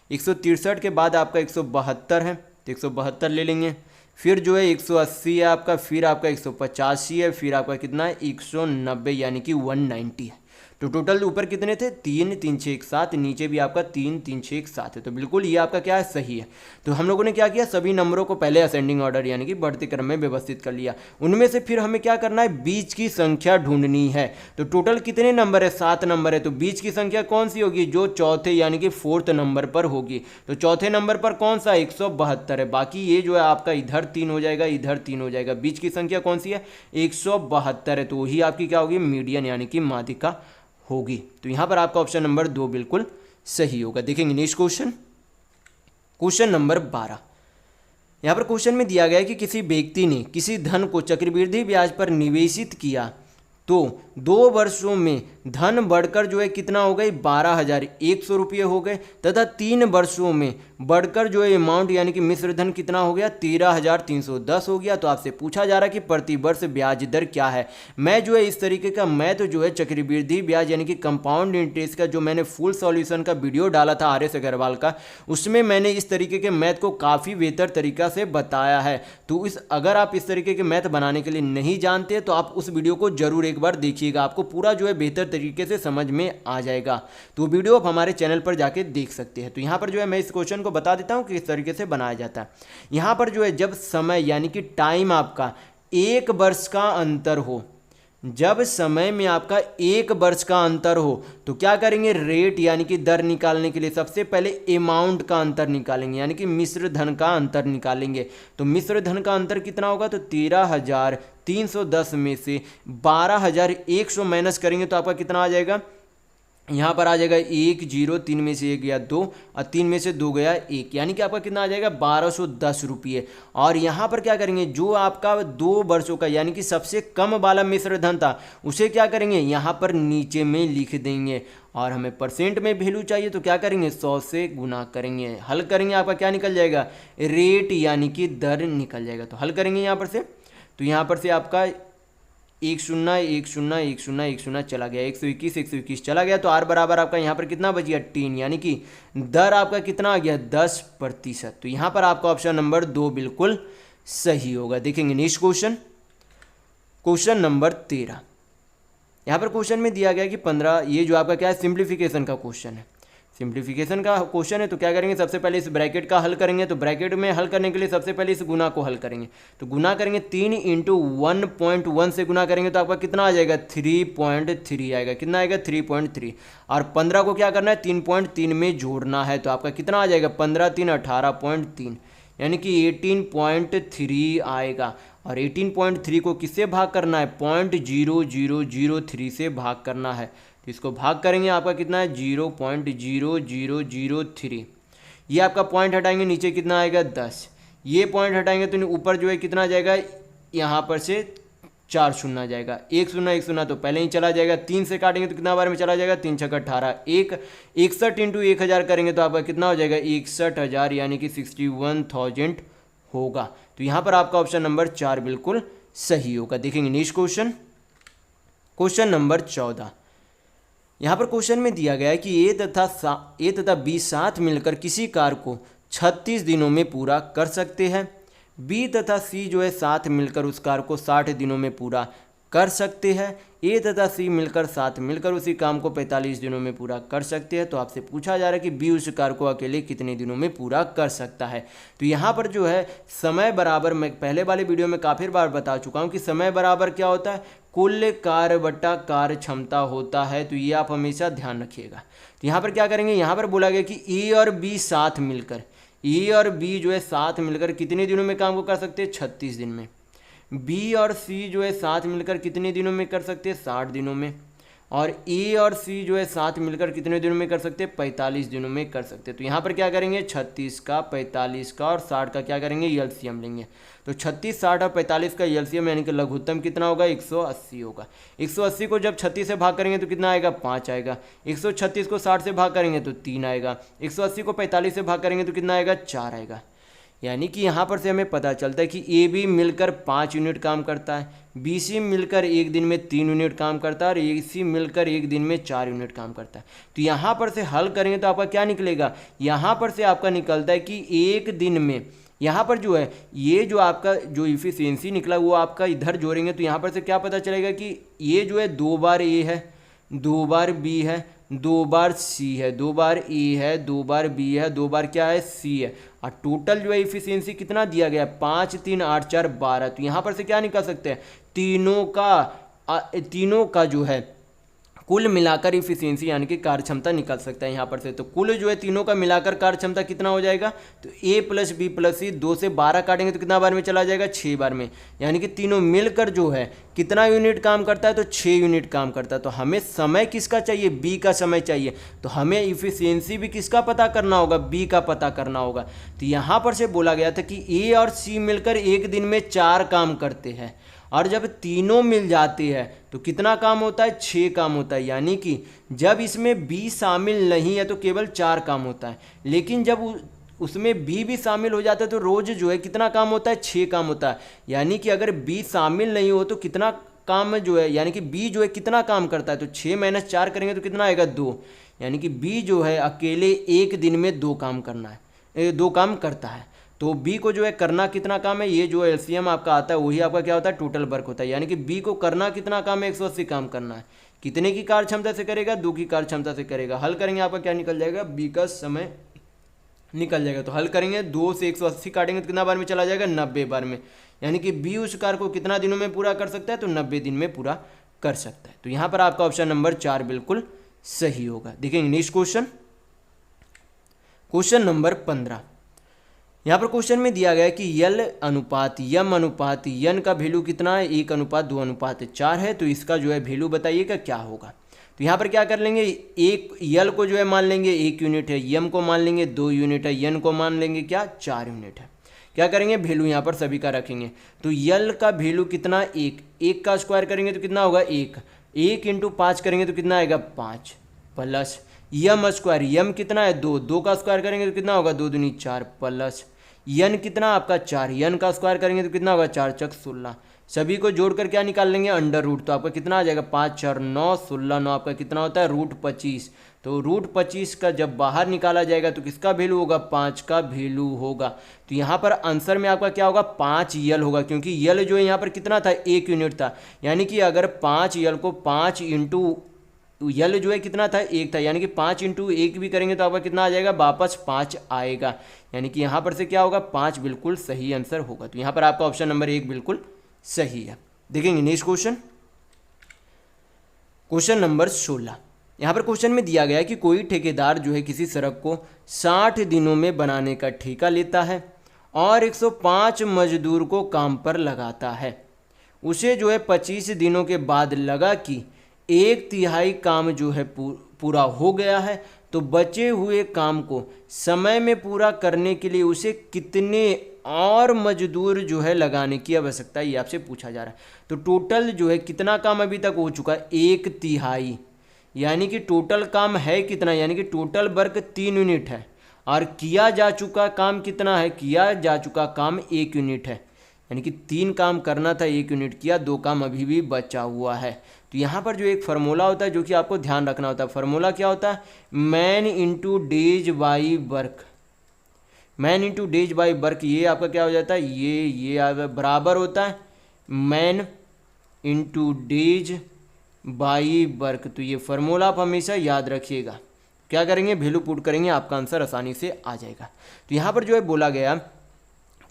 163 के बाद आपका 172 है तो 172 ले लेंगे। फिर जो है 180 है आपका, फिर आपका 185 है, फिर आपका कितना है 190 यानी कि 190 है। तो टोटल ऊपर कितने थे 3 3 6 1 7, नीचे भी आपका 3 3 6 1 7 है। तो बिल्कुल ये आपका क्या है सही है। तो हम लोगों ने क्या किया, सभी नंबरों को पहले असेंडिंग ऑर्डर यानी कि बढ़ते क्रम में व्यवस्थित कर लिया। उनमें से फिर हमें क्या करना है, बीच की संख्या ढूंढनी है। तो टोटल कितने नंबर है 7 नंबर है। तो बीच की संख्या कौन सी होगी, जो चौथे यानी कि 4th नंबर पर होगी। तो चौथे नंबर पर कौन सा 172 है। बाकी ये जो है आपका इधर 3 हो जाएगा, इधर 3 हो जाएगा। बीच की संख्या कौन सी है 172 है। तो वही आपकी क्या होगी, मीडियन यानी कि माध्यिका होगी। तो यहां पर आपका ऑप्शन नंबर 2 बिल्कुल सही होगा। देखेंगे नेक्स्ट क्वेश्चन, क्वेश्चन नंबर 12। यहां पर क्वेश्चन में दिया गया है कि किसी व्यक्ति ने किसी धन को चक्रवृद्धि ब्याज पर निवेशित किया तो 2 वर्षों में धन बढ़कर जो है कितना हो गई 12,100 रुपये हो गए, तथा 3 वर्षों में बढ़कर जो है अमाउंट यानी कि मिश्र धन कितना हो गया 13,310 हो गया। तो आपसे पूछा जा रहा है कि प्रति वर्ष ब्याज दर क्या है। मैं जो है इस तरीके का मैथ जो है चक्रवृद्धि ब्याज यानी कि कंपाउंड इंटरेस्ट का जो मैंने फुल सॉल्यूशन का वीडियो डाला था RS अग्रवाल का, उसमें मैंने इस तरीके के मैथ को काफ़ी बेहतर तरीका से बताया है। तो अगर आप इस तरीके के मैथ बनाने के लिए नहीं जानते तो आप उस वीडियो को जरूर एक बार देखिएगा, आपको पूरा जो है बेहतर तरीके से समझ में आ जाएगा। तो वीडियो आप हमारे चैनल पर जाके देख सकते हैं। तो यहाँ पर जो है मैं इस क्वेश्चन को बता देता हूँ कि किस तरीके से बनाया जाता है। यहाँ पर जो है जब समय यानी कि टाइम आपका 1 वर्ष का अंतर हो, जब समय में आपका 1 वर्ष का अंतर हो तो क्या करेंगे, रेट यानी कि दर निकालने के लिए सबसे पहले अमाउंट का अंतर निकालेंगे यानी कि मिश्र धन का अंतर निकालेंगे। तो मिश्र धन का अंतर कितना होगा, तो 13,310 में से 12,100 माइनस करेंगे तो आपका कितना आ जाएगा, यहाँ पर आ जाएगा 1 0, 3 में से 1 गया 2 और 3 में से 2 गया 1, यानी कि आपका कितना आ जाएगा 1210 रुपये। और यहाँ पर क्या करेंगे, जो आपका 2 वर्षों का यानी कि सबसे कम वाला मिश्र धन था उसे क्या करेंगे यहाँ पर नीचे में लिख देंगे। और हमें परसेंट में वैल्यू चाहिए तो क्या करेंगे 100 से गुना करेंगे, हल करेंगे आपका क्या निकल जाएगा, रेट यानी कि दर निकल जाएगा। तो हल करेंगे यहाँ पर से, तो यहाँ पर से आपका एक शून्य एक शून्य एक शून्य एक शून्य चला गया, 121 चला गया। तो आर बराबर आपका यहाँ पर कितना बच गया 10, यानी कि दर आपका कितना आ गया 10%। तो यहाँ पर आपका ऑप्शन नंबर 2 बिल्कुल सही होगा। देखेंगे नेक्स्ट क्वेश्चन, क्वेश्चन नंबर 13। यहाँ पर क्वेश्चन में दिया गया कि 15, ये जो आपका क्या है सिंप्लीफिकेशन का क्वेश्चन है। सिंप्लीफिकेशन का क्वेश्चन है तो क्या करेंगे, सबसे पहले इस ब्रैकेट का हल करेंगे। तो ब्रैकेट में हल करने के लिए सबसे पहले इस गुना को हल करेंगे। तो गुना करेंगे 3 इंटू 1.1 से गुना करेंगे तो आपका कितना आ जाएगा 3.3 आएगा। कितना आएगा 3.3। और 15 को क्या करना है 3.3 में जोड़ना है। तो आपका कितना आ जाएगा 15 3 18.3, यानी कि 18.3 आएगा। और 18.3 को किससे भाग करना है 0.0003 से भाग करना है। तो इसको भाग करेंगे आपका कितना है 0.0003। ये आपका पॉइंट हटाएंगे नीचे कितना आएगा 10। ये पॉइंट हटाएंगे तो ऊपर जो है कितना जाएगा, यहाँ पर से 4 शून्य जाएगा, 1 शून्य 1 शून्य तो पहले ही चला जाएगा। 3 से काटेंगे तो कितना बार में चला जाएगा 3 छक्का 18, 61 इंटू 1000 करेंगे तो आपका कितना हो जाएगा 61,000, यानी कि 61,000 होगा। तो यहाँ पर आपका ऑप्शन नंबर 4 बिल्कुल सही होगा। देखेंगे नेक्स्ट क्वेश्चन, क्वेश्चन नंबर 14। यहाँ पर क्वेश्चन में दिया गया है कि ए तथा बी साथ मिलकर किसी कार्य को 36 दिनों में पूरा कर सकते हैं। बी तथा सी जो है साथ मिलकर उस कार्य को 60 दिनों में पूरा कर सकते हैं। ए तथा सी मिलकर साथ मिलकर उसी काम को 45 दिनों में पूरा कर सकते हैं। तो आपसे पूछा जा रहा है कि बी उस कार्य को अकेले कितने दिनों में पूरा कर सकता है। तो यहाँ पर जो है समय बराबर, मैं पहले वाले वीडियो में काफ़ी बार बता चुका हूँ कि समय बराबर क्या होता है, कुल कार्य बटा कार्य क्षमता होता है। तो ये आप हमेशा ध्यान रखिएगा। तो यहाँ पर क्या करेंगे, यहाँ पर बोला गया कि ए और बी साथ मिलकर, ए और बी जो है साथ मिलकर कितने दिनों में काम को कर सकते हैं 36 दिन में। बी और सी जो है साथ मिलकर कितने दिनों में कर सकते हैं 60 दिनों में। और ए और सी जो है साथ मिलकर कितने दिनों में कर सकते हैं 45 दिनों में कर सकते हैं। तो यहाँ पर क्या करेंगे 36 का 45 का और 60 का क्या करेंगे एलसीएम लेंगे। तो 36 60 और 45 का एलसीएम यानी कि लघुत्तम कितना होगा 180 होगा। 180 को जब 36 से भाग करेंगे तो कितना आएगा 5 आएगा। 136 को 60 से भाग करेंगे तो 3 आएगा। 180 को 45 से भाग करेंगे तो कितना आएगा 4 आएगा। यानी कि यहाँ पर से हमें पता चलता है कि ए बी मिलकर 5 यूनिट काम करता है, बी सी मिलकर एक दिन में 3 यूनिट काम करता है और ए सी मिलकर एक दिन में 4 यूनिट काम करता है। तो यहाँ पर से हल करेंगे तो आपका क्या निकलेगा, यहाँ पर से आपका निकलता है कि एक दिन में, यहाँ पर जो है ये जो आपका जो इफिशियंसी निकला वो आपका इधर जोड़ेंगे तो यहाँ पर से क्या पता चलेगा कि ये जो है 2 बार ए है, 2 बार बी है, 2 बार सी है, 2 बार ए है, 2 बार बी है, 2 बार क्या है सी है। और टोटल जो है इफिशियंसी कितना दिया गया 5 3 8 4 12। तो यहाँ पर से क्या निकाल सकते हैं तीनों का जो है कुल मिलाकर इफिशियंसी यानी कि कार्यक्षमता निकल सकता है यहाँ पर से। तो कुल जो है तीनों का मिलाकर कार्यक्षमता कितना हो जाएगा, तो ए प्लस बी प्लस सी 2 से 12 काटेंगे तो कितना बार में चला जाएगा 6 बार में। यानी कि तीनों मिलकर जो है कितना यूनिट काम करता है तो 6 यूनिट काम करता है। तो हमें समय किसका चाहिए बी का समय चाहिए। तो हमें इफिशियंसी भी किसका पता करना होगा बी का पता करना होगा। तो यहाँ पर से बोला गया था कि ए और सी मिलकर एक दिन में 4 काम करते हैं और जब तीनों मिल जाते हैं तो कितना काम होता है 6 काम होता है। यानी कि जब इसमें बी शामिल नहीं है तो केवल 4 काम होता है, लेकिन जब उसमें बी भी शामिल हो जाता है तो रोज जो है कितना काम होता है 6 काम होता है। यानी कि अगर बी शामिल नहीं हो तो कितना काम जो है, यानी कि बी जो है कितना काम करता है तो 6 - 4 करेंगे तो कितना आएगा 2। यानी कि बी जो है अकेले एक दिन में 2 काम करता है। तो बी को जो है करना कितना काम है, ये जो एलसीएम आपका आता है वही आपका क्या होता है टोटल वर्क होता है। यानी कि बी को करना कितना काम है 180 काम करना है। कितने की कार्य क्षमता से करेगा 2 की कार्य क्षमता से करेगा। हल करेंगे आपका क्या निकल जाएगा बी का समय निकल जाएगा। तो हल करेंगे 2 से 180 काटेंगे तो कितना बार में चला जाएगा 90 बार में। यानी कि बी उस कार्य को कितना दिनों में पूरा कर सकता है तो 90 दिन में पूरा कर सकता है। तो यहाँ पर आपका ऑप्शन नंबर 4 बिल्कुल सही होगा। देखेंगे नेक्स्ट क्वेश्चन, क्वेश्चन नंबर 15। यहाँ पर क्वेश्चन में दिया गया है कि यल अनुपात यम अनुपात यन का वैल्यू कितना है 1:2:4 है। तो इसका जो है वैल्यू बताइएगा क्या होगा। तो यहाँ पर क्या कर लेंगे, एक यल को जो है मान लेंगे 1 यूनिट है, यम को मान लेंगे 2 यूनिट है, यन को मान लेंगे क्या 4 यूनिट है। क्या करेंगे वैल्यू यहाँ पर सभी का रखेंगे। तो यल का वैल्यू कितना 1 का स्क्वायर करेंगे तो कितना होगा 1 × 5 करेंगे तो कितना आएगा 5 प्लस यम स्क्वायर यम कितना है 2 का स्क्वायर करेंगे तो कितना होगा 2 दूनी 4 प्लस यन कितना आपका 4 यन का स्क्वायर करेंगे तो कितना होगा 4 × 16 सभी को जोड़कर क्या निकाल लेंगे, अंडर रूट। तो आपका कितना आ जाएगा, 5 4 9 16 9 आपका कितना होता है, √25। तो √25 का जब बाहर निकाला जाएगा तो किसका वैल्यू होगा, 5 का वैल्यू होगा। तो यहाँ पर आंसर में आपका क्या होगा, 5 यल होगा, क्योंकि यल जो है यहाँ पर कितना था, 1 यूनिट था। यानी कि अगर 5 यल को 5 इंटू यल जो है कितना था, 1 था, यानी कि 5 इंटू 1 भी करेंगे तो आपका कितना आ जाएगा, वापस 5 आएगा। यानी कि यहाँ पर से क्या होगा, 5 बिल्कुल सही आंसर होगा। तो यहाँ पर आपका ऑप्शन नंबर 1 बिल्कुल सही है। देखेंगे नेक्स्ट क्वेश्चन, क्वेश्चन नंबर 16। यहाँ पर क्वेश्चन में दिया गया है कि कोई ठेकेदार जो है किसी सड़क को 60 दिनों में बनाने का ठेका लेता है और 105 मजदूर को काम पर लगाता है। उसे जो है 25 दिनों के बाद लगा कि 1/3 काम जो है पूरा हो गया है, तो बचे हुए काम को समय में पूरा करने के लिए उसे कितने और मजदूर जो है लगाने की आवश्यकता है, ये आपसे पूछा जा रहा है। तो टोटल जो है कितना काम अभी तक हो चुका है, 1/3, यानी कि टोटल काम है कितना, यानी कि टोटल वर्क 3 यूनिट है और किया जा चुका काम कितना है, किया जा चुका काम 1 यूनिट है। यानी कि 3 काम करना था, 1 यूनिट किया, 2 काम अभी भी बचा हुआ है। तो यहाँ पर जो एक फार्मूला होता है जो कि आपको ध्यान रखना होता है, फार्मूला क्या होता है, man into days by work. Man into days by work, ये आपका क्या हो जाता है, ये बराबर होता है man into days by work. तो ये फार्मूला आप हमेशा याद रखिएगा। क्या करेंगे, वैल्यू पुट करेंगे, आपका आंसर आसानी से आ जाएगा। तो यहाँ पर जो है बोला गया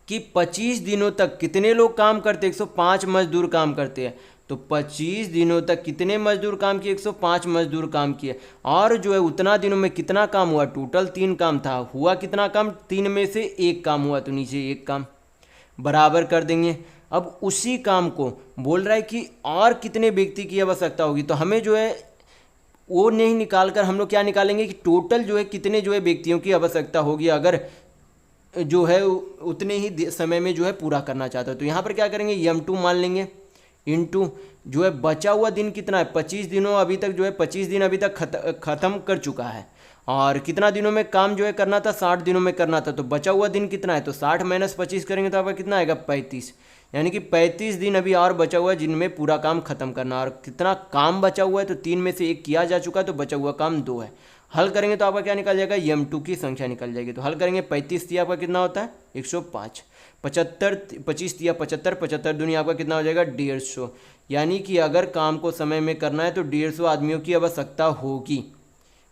कि 25 दिनों तक कितने लोग काम करते, 105 मजदूर काम करते हैं। तो 25 दिनों तक कितने मजदूर काम किए, 105 मजदूर काम किए। और जो है उतना दिनों में कितना काम हुआ, टोटल 3 काम था, हुआ कितना काम, 3 में से 1 काम हुआ, तो नीचे 1 काम बराबर कर देंगे। अब उसी काम को बोल रहा है कि और कितने व्यक्ति की आवश्यकता होगी। तो हमें जो है वो नहीं निकाल कर हम लोग क्या निकालेंगे कि टोटल जो है कितने जो है व्यक्तियों की आवश्यकता होगी, अगर जो है उतने ही समय में जो है पूरा करना चाहता है। तो यहाँ पर क्या करेंगे, m2 मान लेंगे इंटू जो है बचा हुआ दिन कितना है, 25 दिनों अभी तक जो है 25 दिन अभी तक ख़त्म कर चुका है और कितना दिनों में काम जो है करना था, 60 दिनों में करना था। तो बचा हुआ दिन कितना है, तो 60 - 25 करेंगे तो आपका कितना आएगा, 35। यानी कि 35 दिन अभी और बचा हुआ है जिनमें पूरा काम खत्म करना। और कितना काम बचा हुआ है, तो 3 में से 1 किया जा चुका है, तो बचा हुआ काम 2 है। हल करेंगे तो आपका क्या निकल जाएगा, m2 की संख्या निकल जाएगी। तो हल करेंगे, 35 तिया आपका कितना होता है, 105, 75 25 तिया 75, 75 दूनी आपका कितना हो जाएगा, 150। यानी कि अगर काम को समय में करना है तो 150 आदमियों की आवश्यकता होगी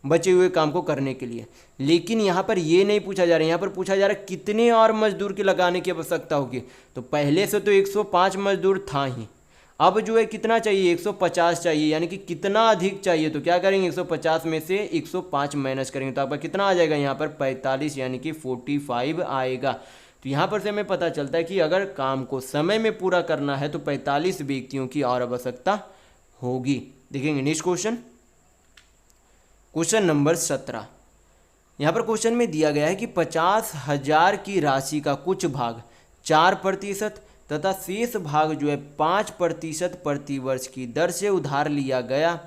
बचे हुए काम को करने के लिए। लेकिन यहाँ पर ये नहीं पूछा जा रहा है, यहाँ पर पूछा जा रहा है कितने और मजदूर के लगाने की आवश्यकता होगी। तो पहले से तो 105 मजदूर था ही, अब जो है कितना चाहिए, 150 चाहिए, यानी कि कितना अधिक चाहिए। तो क्या करेंगे, 150 में से 105 माइनस करेंगे तो आपका कितना आ जाएगा, यहाँ पर 45 यानी कि 45 आएगा। तो यहाँ पर से हमें पता चलता है कि अगर काम को समय में पूरा करना है तो 45 व्यक्तियों की और आवश्यकता होगी। देखेंगे नेक्स्ट क्वेश्चन, क्वेश्चन नंबर 17। यहाँ पर क्वेश्चन में दिया गया है कि 50,000 की राशि का कुछ भाग 4% तथा शेष भाग जो है 5% प्रतिवर्ष की दर से उधार लिया गया।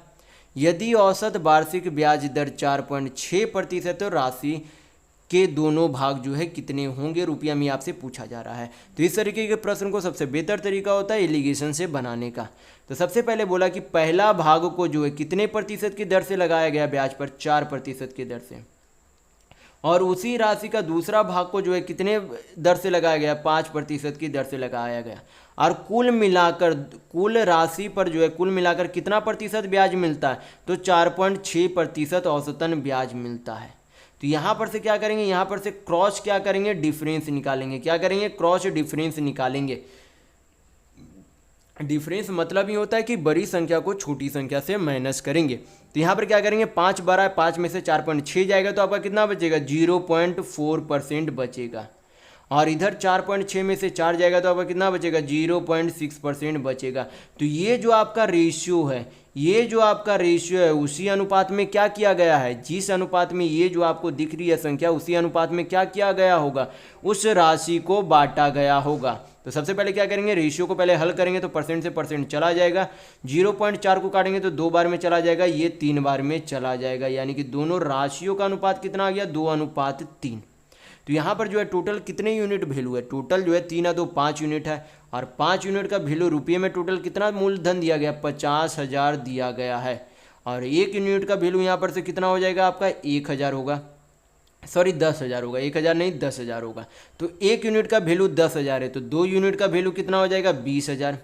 यदि औसत वार्षिक ब्याज दर 4.6% है तो राशि के दोनों भाग जो है कितने होंगे, रुपया में आपसे पूछा जा रहा है। तो इस तरीके के प्रश्न को सबसे बेहतर तरीका होता है एलिगेशन से बनाने का। तो सबसे पहले बोला कि पहला भाग को जो है कितने प्रतिशत की दर से लगाया गया, ब्याज पर 4% की दर से, और उसी राशि का दूसरा भाग को जो है कितने दर से लगाया गया, 5% की दर से लगाया गया। और कुल राशि पर जो है कुल मिलाकर कितना प्रतिशत ब्याज मिलता है, तो 4.6% औसतन ब्याज मिलता है। तो यहाँ पर से क्या करेंगे, यहाँ पर से क्रॉस क्या करेंगे, डिफरेंस निकालेंगे। क्या करेंगे, क्रॉस डिफरेंस निकालेंगे। डिफरेंस मतलब ही होता है कि बड़ी संख्या को छोटी संख्या से माइनस करेंगे। तो यहाँ पर क्या करेंगे, 5 12 5 में से 4.6 जाएगा तो आपका कितना बचेगा, 0.4% बचेगा। और इधर 4.6 में से 4 जाएगा तो आपका कितना बचेगा, 0.6% बचेगा। तो ये जो आपका रेशियो है, ये जो आपका रेशियो है उसी अनुपात में क्या किया गया है, जिस अनुपात में ये जो आपको दिख रही है संख्या, उसी अनुपात में क्या किया गया होगा, उस राशि को बांटा गया होगा। तो सबसे पहले क्या करेंगे, रेशियो को पहले हल करेंगे तो परसेंट से परसेंट चला जाएगा। 0.4 को काटेंगे तो 2 बार में चला जाएगा, ये 3 बार में चला जाएगा। यानी कि दोनों राशियों का अनुपात कितना आ गया, 2:3। तो यहाँ पर जो है टोटल कितने यूनिट वैल्यू है, टोटल जो है 3 या 2 5 यूनिट है, और 5 यूनिट का वैल्यू रुपये में टोटल कितना मूलधन दिया गया, 50,000 दिया गया है, और 1 यूनिट का वैल्यू यहाँ पर से कितना हो जाएगा आपका 1,000 होगा, सॉरी 10,000 होगा, 1,000 नहीं 10,000 होगा। तो 1 यूनिट का वैल्यू 10,000 है, तो 2 यूनिट का वैल्यू कितना हो जाएगा 20,000,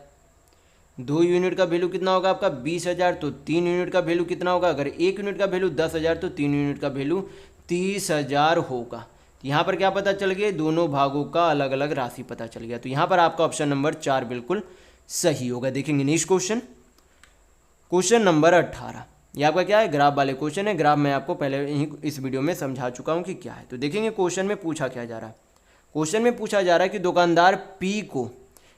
2 यूनिट का वैल्यू कितना होगा आपका 20,000, तो 3 यूनिट का वैल्यू कितना होगा, अगर 1 यूनिट का वैल्यू 10,000 तो 3 यूनिट का वैल्यू 30,000 होगा। तो यहाँ पर क्या पता चल गया, दोनों भागों का अलग अलग राशि पता चल गया। तो यहाँ पर आपका ऑप्शन नंबर 4 बिल्कुल सही होगा। देखेंगे नेक्स्ट क्वेश्चन, क्वेश्चन नंबर 18। ये आपका क्या है, ग्राफ वाले क्वेश्चन है। ग्राफ मैं आपको पहले ही इस वीडियो में समझा चुका हूँ कि क्या है। तो देखेंगे क्वेश्चन में पूछा क्या जा रहा है। क्वेश्चन में पूछा जा रहा है कि दुकानदार पी को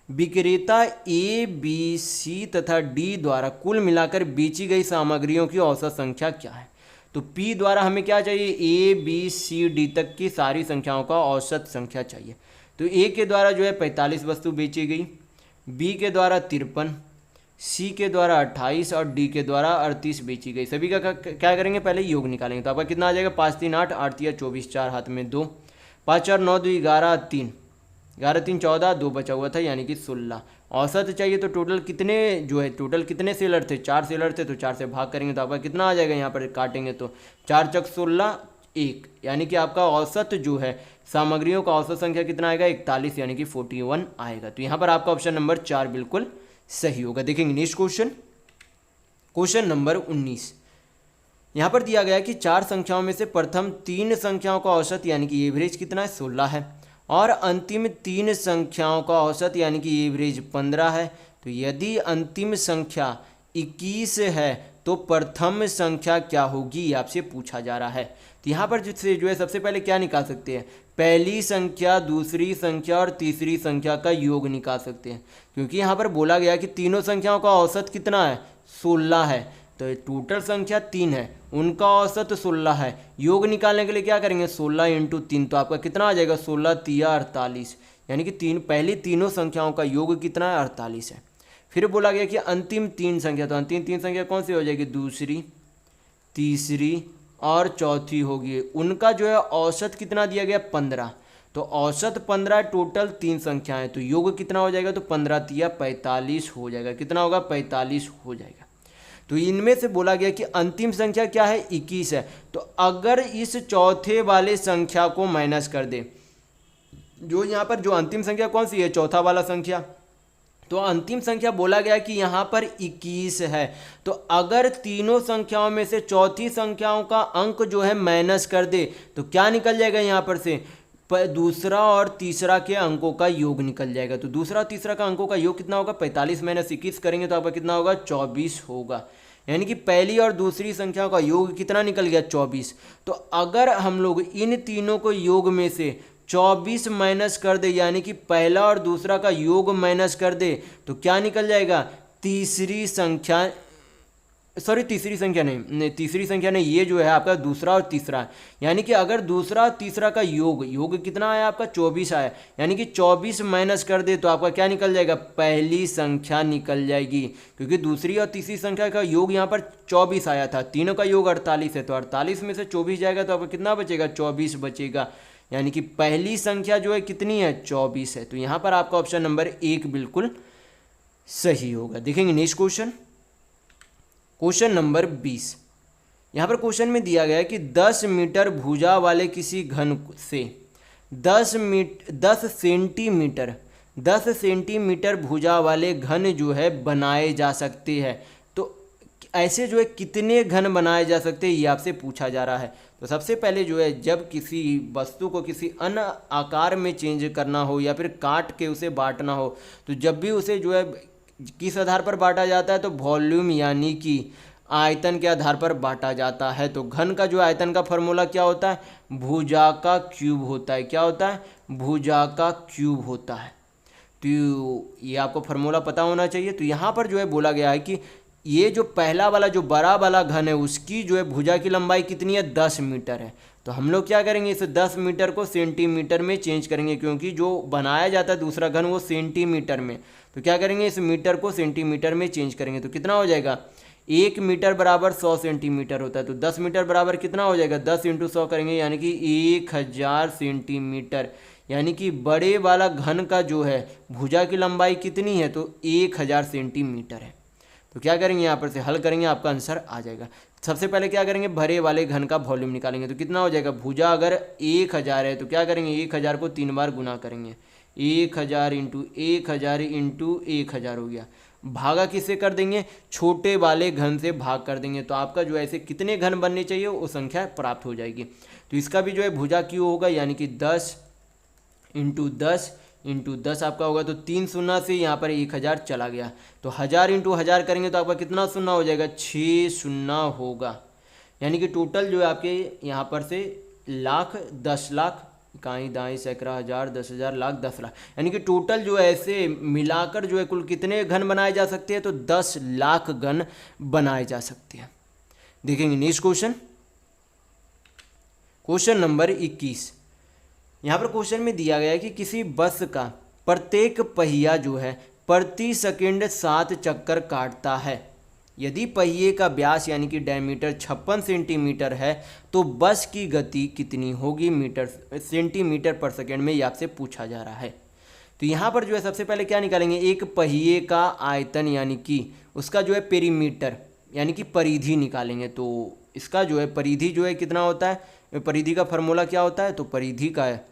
विक्रेता ए बी सी तथा डी द्वारा कुल मिलाकर बेची गई सामग्रियों की औसत संख्या क्या है। तो P द्वारा हमें क्या चाहिए, ए बी सी डी तक की सारी संख्याओं का औसत संख्या चाहिए। तो A के द्वारा जो है 45 वस्तु बेची गई, B के द्वारा 53, C के द्वारा 28 और D के द्वारा 38 बेची गई। सभी का क्या करेंगे, पहले योग निकालेंगे। तो आपका कितना आ जाएगा, 5 3 8, 8 3 24, 4 हाथ में 2, 5 और 9 2 11 3, 11 3 14, 2 बचा हुआ था यानी कि 16। औसत चाहिए तो टोटल कितने जो है, टोटल कितने सेलर थे, 4 सेलर थे, तो 4 से भाग करेंगे तो आपका कितना आ जाएगा, यहाँ पर काटेंगे तो 4 चक 16 1, यानी कि आपका औसत जो है सामग्रियों का औसत संख्या कितना आएगा 41 यानी कि 41 आएगा। तो यहाँ पर आपका ऑप्शन नंबर 4 बिल्कुल सही होगा। देखेंगे नेक्स्ट क्वेश्चन, क्वेश्चन नंबर 19। यहाँ पर दिया गया है कि 4 संख्याओं में से प्रथम 3 संख्याओं का औसत यानी कि एवरेज कितना है 16 है, और अंतिम 3 संख्याओं का औसत यानी कि एवरेज 15 है। तो यदि अंतिम संख्या 21 है तो प्रथम संख्या क्या होगी, ये आपसे पूछा जा रहा है। तो यहाँ पर जो है सबसे पहले क्या निकाल सकते हैं, पहली संख्या, दूसरी संख्या और तीसरी संख्या का योग निकाल सकते हैं, क्योंकि यहाँ पर बोला गया कि तीनों संख्याओं का औसत कितना है 16 है। तो टोटल संख्या 3 है, उनका औसत 16 है। योग निकालने के लिए क्या करेंगे 16 × 3, तो आपका कितना आ जाएगा 16 3 48, यानी कि पहली तीनों संख्याओं का योग कितना है 48 है। फिर बोला गया कि अंतिम 3 संख्या, तो अंतिम 3 संख्या कौन सी हो जाएगी, दूसरी, तीसरी और चौथी होगी। उनका जो है औसत कितना दिया गया 15, तो औसत 15, टोटल 3 संख्याएं, तो योग कितना हो जाएगा, तो 15 3 45 हो जाएगा। कितना होगा 45 हो जाएगा। तो इनमें से बोला गया कि अंतिम संख्या क्या है 21 है। तो अगर इस चौथे वाले संख्या को माइनस कर दे, जो यहाँ पर जो अंतिम संख्या कौन सी है, चौथा वाला संख्या, तो अंतिम संख्या बोला गया कि यहाँ पर 21 है। तो अगर तीनों संख्याओं में से चौथी संख्याओं का अंक जो है माइनस कर दे तो क्या निकल जाएगा, यहाँ पर से दूसरा और तीसरा के अंकों का योग निकल जाएगा। तो दूसरा और तीसरा का अंकों का योग कितना होगा, 45 - 21 करेंगे तो आपका कितना होगा 24 होगा, यानी कि पहली और दूसरी संख्याओं का योग कितना निकल गया 24। तो अगर हम लोग इन तीनों को योग में से 24 माइनस कर दे, यानी कि पहला और दूसरा का योग माइनस कर दे, तो क्या निकल जाएगा, तीसरी संख्या, सॉरी तीसरी संख्या नहीं, तीसरी संख्या नहीं, ये जो है आपका दूसरा और तीसरा, यानी कि अगर दूसरा और तीसरा का योग कितना आया आपका 24 आया, यानी कि 24 माइनस कर दे तो आपका क्या निकल जाएगा, पहली संख्या निकल जाएगी, क्योंकि दूसरी और तीसरी संख्या का योग यहाँ पर 24 आया था, तीनों का योग 48 है, तो 48 में से 24 जाएगा तो आपका कितना बचेगा 24 बचेगा, यानी कि पहली संख्या जो है कितनी है 24 है। तो यहाँ पर आपका ऑप्शन नंबर 1 बिल्कुल सही होगा। देखेंगे नेक्स्ट क्वेश्चन, क्वेश्चन नंबर 20। यहाँ पर क्वेश्चन में दिया गया है कि 10 मीटर भुजा वाले किसी घन से 10 सेंटीमीटर भुजा वाले घन जो है बनाए जा सकते हैं। तो ऐसे जो है कितने घन बनाए जा सकते हैं, ये आपसे पूछा जा रहा है। तो सबसे पहले जो है जब किसी वस्तु को किसी अन्य आकार में चेंज करना हो या फिर काट के उसे बांटना हो, तो जब भी उसे जो है किस आधार पर बांटा जाता है, तो वॉल्यूम यानी कि आयतन के आधार पर बांटा जाता है। तो घन का जो आयतन का फॉर्मूला क्या होता है, भुजा का क्यूब होता है। क्या होता है, भुजा का क्यूब होता है। तो ये आपको फॉर्मूला पता होना चाहिए। तो यहाँ पर जो है बोला गया है कि ये जो पहला वाला जो बड़ा वाला घन है उसकी जो है भुजा की लंबाई कितनी है, 10 मीटर है। तो हम लोग क्या करेंगे, इस 10 मीटर को सेंटीमीटर में चेंज करेंगे, क्योंकि जो बनाया जाता है दूसरा घन वो सेंटीमीटर में। तो क्या करेंगे, इस मीटर को सेंटीमीटर में चेंज करेंगे। तो कितना हो जाएगा, 1 मीटर बराबर 100 सेंटीमीटर होता है। तो 10 मीटर बराबर कितना हो जाएगा, 10 × 100 करेंगे, यानी कि 1000 सेंटीमीटर। यानी कि बड़े वाला घन का जो है भुजा की लंबाई कितनी है, तो 1000 सेंटीमीटर है। तो क्या करेंगे, यहाँ पर से हल करेंगे, आपका आंसर आ जाएगा। सबसे पहले क्या करेंगे, भरे वाले घन का वॉल्यूम निकालेंगे। तो कितना हो जाएगा, भुजा अगर 1000 है तो क्या करेंगे, 1000 को 3 बार गुना करेंगे, 1000 × 1000 × 1000 हो गया। भागा किससे कर देंगे, छोटे वाले घन से भाग कर देंगे। तो आपका जो ऐसे कितने घन बनने चाहिए वो संख्या प्राप्त हो जाएगी। तो इसका भी जो है भुजा क्यों होगा, यानी कि 10 × 10 × 10 आपका होगा। तो 3 शून्य से यहाँ पर 1000 चला गया। तो 1000 × 1000 करेंगे तो आपका कितना शून्य हो जाएगा, 6 शून्य होगा। यानी कि टोटल जो है आपके यहाँ पर से लाख, 10 लाख, इकाई दाई सैकड़ा हज़ार, 10,000, लाख, 10 लाख, यानी कि टोटल जो है ऐसे मिलाकर जो है कुल कितने घन बनाए जा सकते हैं, तो 10 लाख घन बनाए जा सकते हैं। देखेंगे नेक्स्ट क्वेश्चन, क्वेश्चन नंबर 21। यहाँ पर क्वेश्चन में दिया गया है कि किसी बस का प्रत्येक पहिया जो है प्रति सेकंड 7 चक्कर काटता है। यदि पहिए का व्यास यानी कि डायमीटर 56 सेंटीमीटर है तो बस की गति कितनी होगी सेंटीमीटर पर सेकंड में, ये आपसे पूछा जा रहा है। तो यहाँ पर जो है सबसे पहले क्या निकालेंगे, एक पहिए का आयतन यानी कि उसका जो है पेरीमीटर यानी कि परिधि निकालेंगे। तो इसका जो है परिधि जो है कितना होता है, परिधि का फार्मूला क्या होता है, तो परिधि का है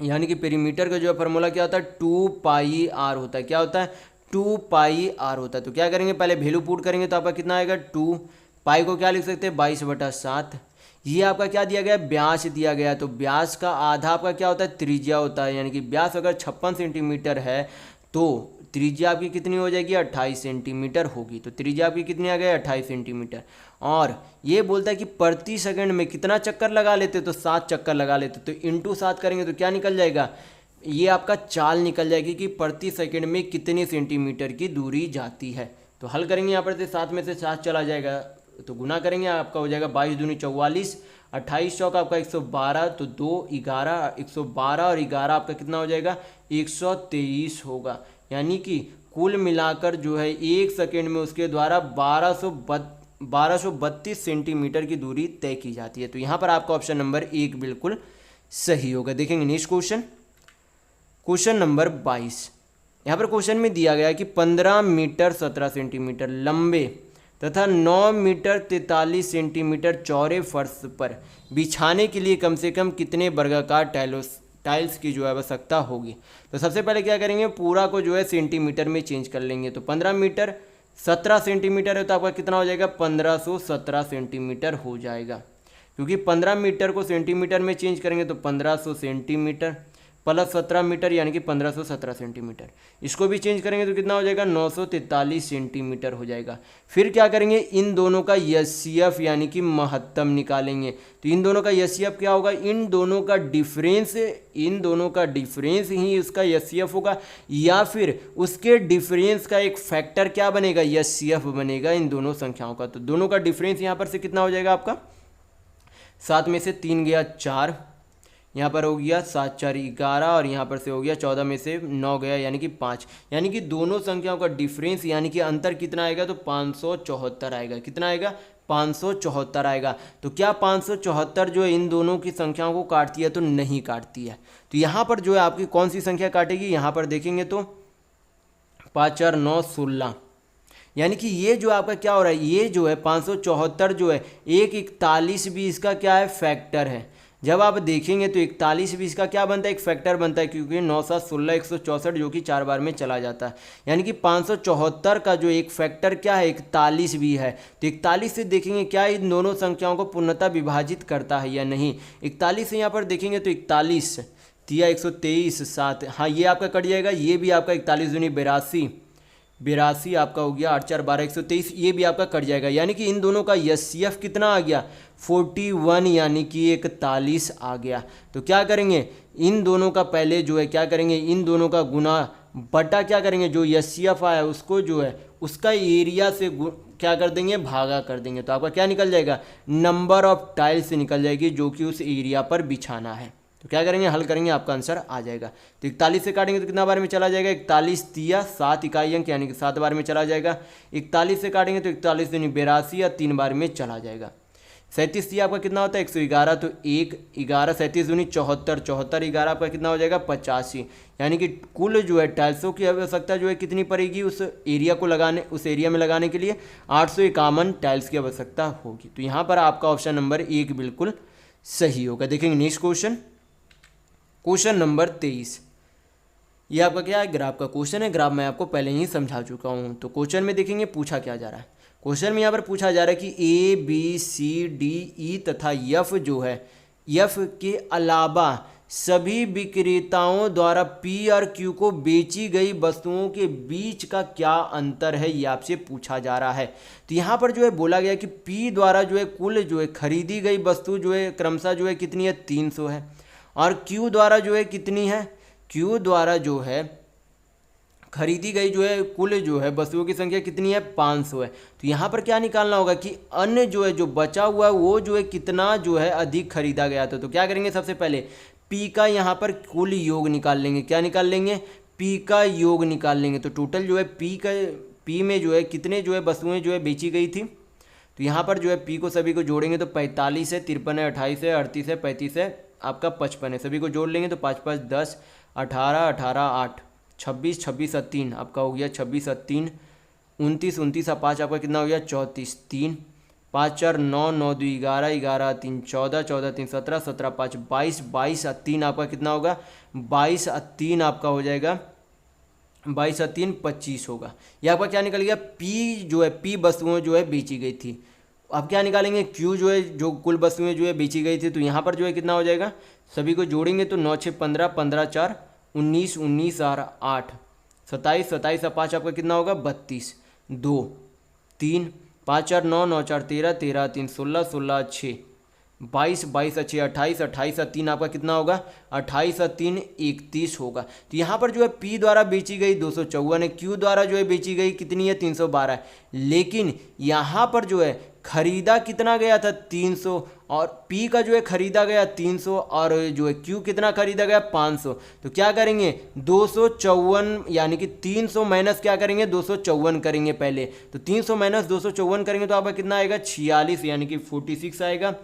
यानी कि पेरीमीटर का जो है फार्मूला क्या होता है, 2πr होता है। क्या होता है, 2πr होता है। तो क्या करेंगे, पहले वैल्यू पुट करेंगे तो आपका कितना आएगा, 2 पाई को क्या लिख सकते हैं, 22/7। ये आपका क्या दिया गया, व्यास दिया गया। तो व्यास का आधा आपका क्या होता है, त्रिज्या होता है। यानी कि व्यास अगर 56 सेंटीमीटर है तो त्रिज्या आपकी कितनी हो जाएगी, 28 सेंटीमीटर होगी। तो त्रिज्या आपकी कितनी आ गई, 28 सेंटीमीटर। और ये बोलता है कि प्रति सेकंड में कितना चक्कर लगा लेते, तो 7 चक्कर लगा लेते। तो इंटू 7 करेंगे तो क्या निकल जाएगा, ये आपका चाल निकल जाएगी कि प्रति सेकंड में कितने सेंटीमीटर की दूरी जाती है। तो हल करेंगे, यहाँ पर से 7 में से 7 चला जाएगा तो गुना करेंगे, आपका हो जाएगा 22 दूनी 44, 28 चौका आपका 112, तो 2 11, 112 और 11 आपका कितना हो जाएगा, 123 होगा। यानी कि कुल मिलाकर जो है 1 सेकंड में उसके द्वारा 1232 सेंटीमीटर की दूरी तय की जाती है। तो यहाँ पर आपका ऑप्शन नंबर 1 बिल्कुल सही होगा। देखेंगे नेक्स्ट क्वेश्चन, क्वेश्चन नंबर 22। यहाँ पर क्वेश्चन में दिया गया है कि 15 मीटर 17 सेंटीमीटर लंबे तथा 9 मीटर 43 सेंटीमीटर चौड़े फर्श पर बिछाने के लिए कम से कम कितने वर्गाकार टाइल्स की जो है आवश्यकता होगी। तो सबसे पहले क्या करेंगे, पूरा को जो है सेंटीमीटर में चेंज कर लेंगे। तो 15 मीटर 17 सेंटीमीटर है तो आपका कितना हो जाएगा, 1517 सेंटीमीटर हो जाएगा। क्योंकि 15 मीटर को सेंटीमीटर में चेंज करेंगे तो 1500 सेंटीमीटर प्लस 17 मीटर यानी कि 1517 सेंटीमीटर। इसको भी चेंज करेंगे तो कितना हो जाएगा, 943 सेंटीमीटर हो जाएगा। फिर क्या करेंगे, इन दोनों का एचसीएफ यानी कि महत्तम निकालेंगे। तो इन दोनों का एचसीएफ क्या होगा, इन दोनों का डिफरेंस ही उसका एचसीएफ होगा, या फिर उसके डिफरेंस का एक फैक्टर क्या बनेगा, एचसीएफ बनेगा इन दोनों संख्याओं का। तो दोनों का डिफरेंस यहाँ पर से कितना हो जाएगा आपका, 7 में से 3 गया 4, यहाँ पर हो गया 7 4 11 और यहाँ पर से हो गया 14 में से 9 गया यानी कि 5। यानी कि दोनों संख्याओं का डिफरेंस यानी कि अंतर कितना आएगा, तो 574 आएगा। कितना आएगा, 574 आएगा। तो क्या 574 जो है इन दोनों की संख्याओं को काटती है, तो नहीं काटती है। तो यहाँ पर जो है आपकी कौन सी संख्या काटेगी, यहाँ पर देखेंगे तो 5 4 9 16। यानी कि ये जो आपका क्या हो रहा है, ये जो है 574 जो है 41 भी इसका क्या है, फैक्टर है। जब आप देखेंगे तो 41 भी इसका क्या बनता है, एक फैक्टर बनता है, क्योंकि 9 7 16 164 जो कि 4 बार में चला जाता है। यानी कि 574 का जो एक फैक्टर क्या है, 41 भी है। तो 41 से देखेंगे क्या इन दोनों संख्याओं को पूर्णतः विभाजित करता है या नहीं। 41 से यहाँ पर देखेंगे तो 41 तिया 123 7, हाँ ये आपका कट जाएगा। ये भी आपका 41 दूनी 82 आपका हो गया, 8 4 12 123, ये भी आपका कट जाएगा। यानी कि इन दोनों का एचसीएफ कितना आ गया, 41 यानी कि 41 आ गया। तो क्या करेंगे, इन दोनों का पहले जो है क्या करेंगे, इन दोनों का गुना बटा क्या करेंगे, जो एचसीएफ आया उसको जो है उसका एरिया से क्या कर देंगे, भागा कर देंगे। तो आपका क्या निकल जाएगा, नंबर ऑफ टाइल्स निकल जाएगी जो कि उस एरिया पर बिछाना है। तो क्या करेंगे, हल करेंगे, आपका आंसर आ जाएगा। तो 41 से काटेंगे तो कितना बार में चला जाएगा, 41 तिया 7 इकाई अंक यानी कि 7 बार में चला जाएगा। 41 से काटेंगे तो 41 दूनी 82 या 3 बार में चला जाएगा। 37 तिया आपका कितना होता है 111, तो 1 11 37 दूनी 74, 74 11 आपका कितना हो जाएगा 85, यानी कि कुल जो है टाइल्सों की आवश्यकता जो है कितनी पड़ेगी उस एरिया को लगाने, उस एरिया में लगाने के लिए 851 टाइल्स की आवश्यकता होगी। तो यहाँ पर आपका ऑप्शन नंबर 1 बिल्कुल सही होगा। देखेंगे नेक्स्ट क्वेश्चन, क्वेश्चन नंबर 23। ये आपका क्या है, ग्राफ का क्वेश्चन है। ग्राफ मैं आपको पहले ही समझा चुका हूँ। तो क्वेश्चन में देखेंगे पूछा क्या जा रहा है। क्वेश्चन में यहाँ पर पूछा जा रहा है कि A B C D E तथा यफ जो है, यफ के अलावा सभी विक्रेताओं द्वारा पी और क्यू को बेची गई वस्तुओं के बीच का क्या अंतर है, ये आपसे पूछा जा रहा है। तो यहाँ पर जो है बोला गया कि पी द्वारा जो है कुल जो है खरीदी गई वस्तु जो है क्रमशः जो है कितनी है 300 है, और क्यू द्वारा जो है कितनी है, क्यू द्वारा जो है खरीदी गई जो है कुल जो है वस्तुओं की संख्या कितनी है 500 है। तो यहाँ पर क्या निकालना होगा कि अन्य जो है जो बचा हुआ है वो जो है कितना जो है अधिक खरीदा गया था। तो क्या करेंगे, सबसे पहले पी का यहाँ पर कुल योग निकाल लेंगे। क्या निकाल लेंगे, पी का योग निकाल लेंगे। तो टोटल जो है पी में जो है कितने जो है वस्तुएं जो है बेची गई थी। तो यहाँ पर जो है पी को सभी को जोड़ेंगे तो 45 है, 53 है, 28 है, 38 है, 35 है, आपका 55 है। सभी को जोड़ लेंगे तो 5 5 10 18 18 8 26 26 3 आपका हो गया 26 3 29 29 5 आपका कितना हो गया 34 3 5 4 9 9 2 11 11 3 14 14 3 17 17 5 22 22 3 आपका कितना होगा 22 3 आपका हो जाएगा 22 3 25 होगा। ये आपका क्या निकल गया, पी जो है पी वस्तुएं जो है बेची गई थी। अब क्या निकालेंगे, क्यू जो है जो कुल वस्तुएं जो है बेची गई थी। तो यहाँ पर जो है कितना हो जाएगा, सभी को जोड़ेंगे तो 9 6 15 15 4 19 19 और 8 27 27 और 5 आपका कितना होगा 32 2 3 5 4 9 9 4 13 13 3 16 16 6 22 22 6 28 28 3 आपका कितना होगा 28 3 31 होगा। तो यहाँ पर जो है पी द्वारा बेची गई 254 है, क्यू द्वारा जो है बेची गई कितनी है 312 है, लेकिन यहाँ पर जो है खरीदा कितना गया था 300, और पी का जो है खरीदा गया 300 और जो है क्यू कितना खरीदा गया 500। तो क्या करेंगे 254 यानी कि 300 माइनस क्या करेंगे 254 करेंगे पहले। तो 300 माइनस 254 करेंगे तो आपका कितना आएगा 46 यानी कि 46 आएगा।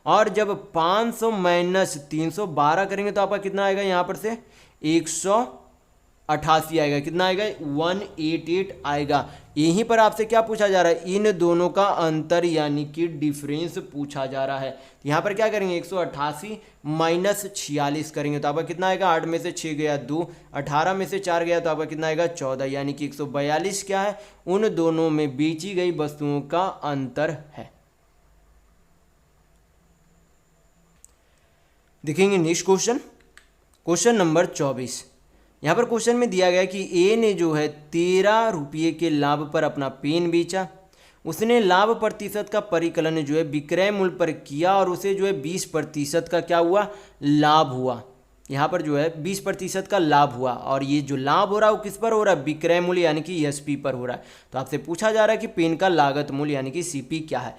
और जब 500 माइनस 312 करेंगे तो आपका कितना आएगा, यहाँ पर से 188 आएगा। कितना आएगा 188 आएगा। यहीं पर आपसे क्या पूछा जा रहा है, इन दोनों का अंतर यानी कि डिफरेंस पूछा जा रहा है। यहाँ पर क्या करेंगे 188 माइनस 46 करेंगे तो आपका कितना आएगा, 8 में से 6 गया 2, 18 में से 4 गया तो आपका कितना आएगा 14, यानी कि 142 क्या है, उन दोनों में बेची गई वस्तुओं का अंतर है। देखेंगे नेक्स्ट क्वेश्चन, क्वेश्चन नंबर 24। यहाँ पर क्वेश्चन में दिया गया कि ए ने जो है 13 रुपये के लाभ पर अपना पेन बेचा। उसने लाभ प्रतिशत का परिकलन जो है विक्रय मूल्य पर किया और उसे जो है 20% का क्या हुआ, लाभ हुआ। यहाँ पर जो है 20% का लाभ हुआ, और ये जो लाभ हो रहा है वो किस पर हो रहा है, विक्रय मूल्य यानी कि एसपी पर हो रहा है। तो आपसे पूछा जा रहा है कि पेन का लागत मूल्य यानी कि सीपी क्या है।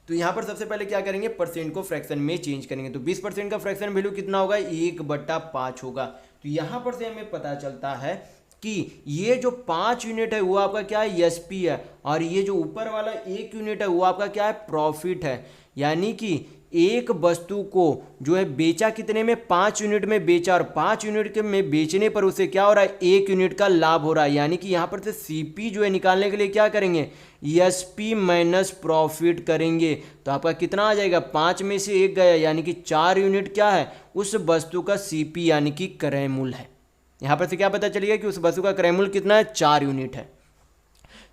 तो यहाँ पर सबसे पहले क्या करेंगे, परसेंट को फ्रैक्शन में चेंज करेंगे। तो 20% का फ्रैक्शन वैल्यू कितना होगा, 1/5 होगा। तो यहाँ पर से हमें पता चलता है कि ये जो 5 यूनिट है वो आपका क्या है, एसपी है, और ये जो ऊपर वाला 1 यूनिट है वो आपका क्या है, प्रॉफिट है। यानी कि एक वस्तु को जो है बेचा कितने में, 5 यूनिट में बेचा, और 5 यूनिट के में बेचने पर उसे क्या हो रहा है, 1 यूनिट का लाभ हो रहा है। यानी कि यहाँ पर से सीपी जो है निकालने के लिए क्या करेंगे, एसपी माइनस प्रॉफिट करेंगे। तो आपका कितना आ जाएगा, 5 में से 1 गया, यानी कि 4 यूनिट क्या है, उस वस्तु का सीपी यानी कि क्रय मूल्य है। यहाँ पर से क्या पता चलेगा कि उस वस्तु का क्रय मूल्य कितना है, 4 यूनिट है।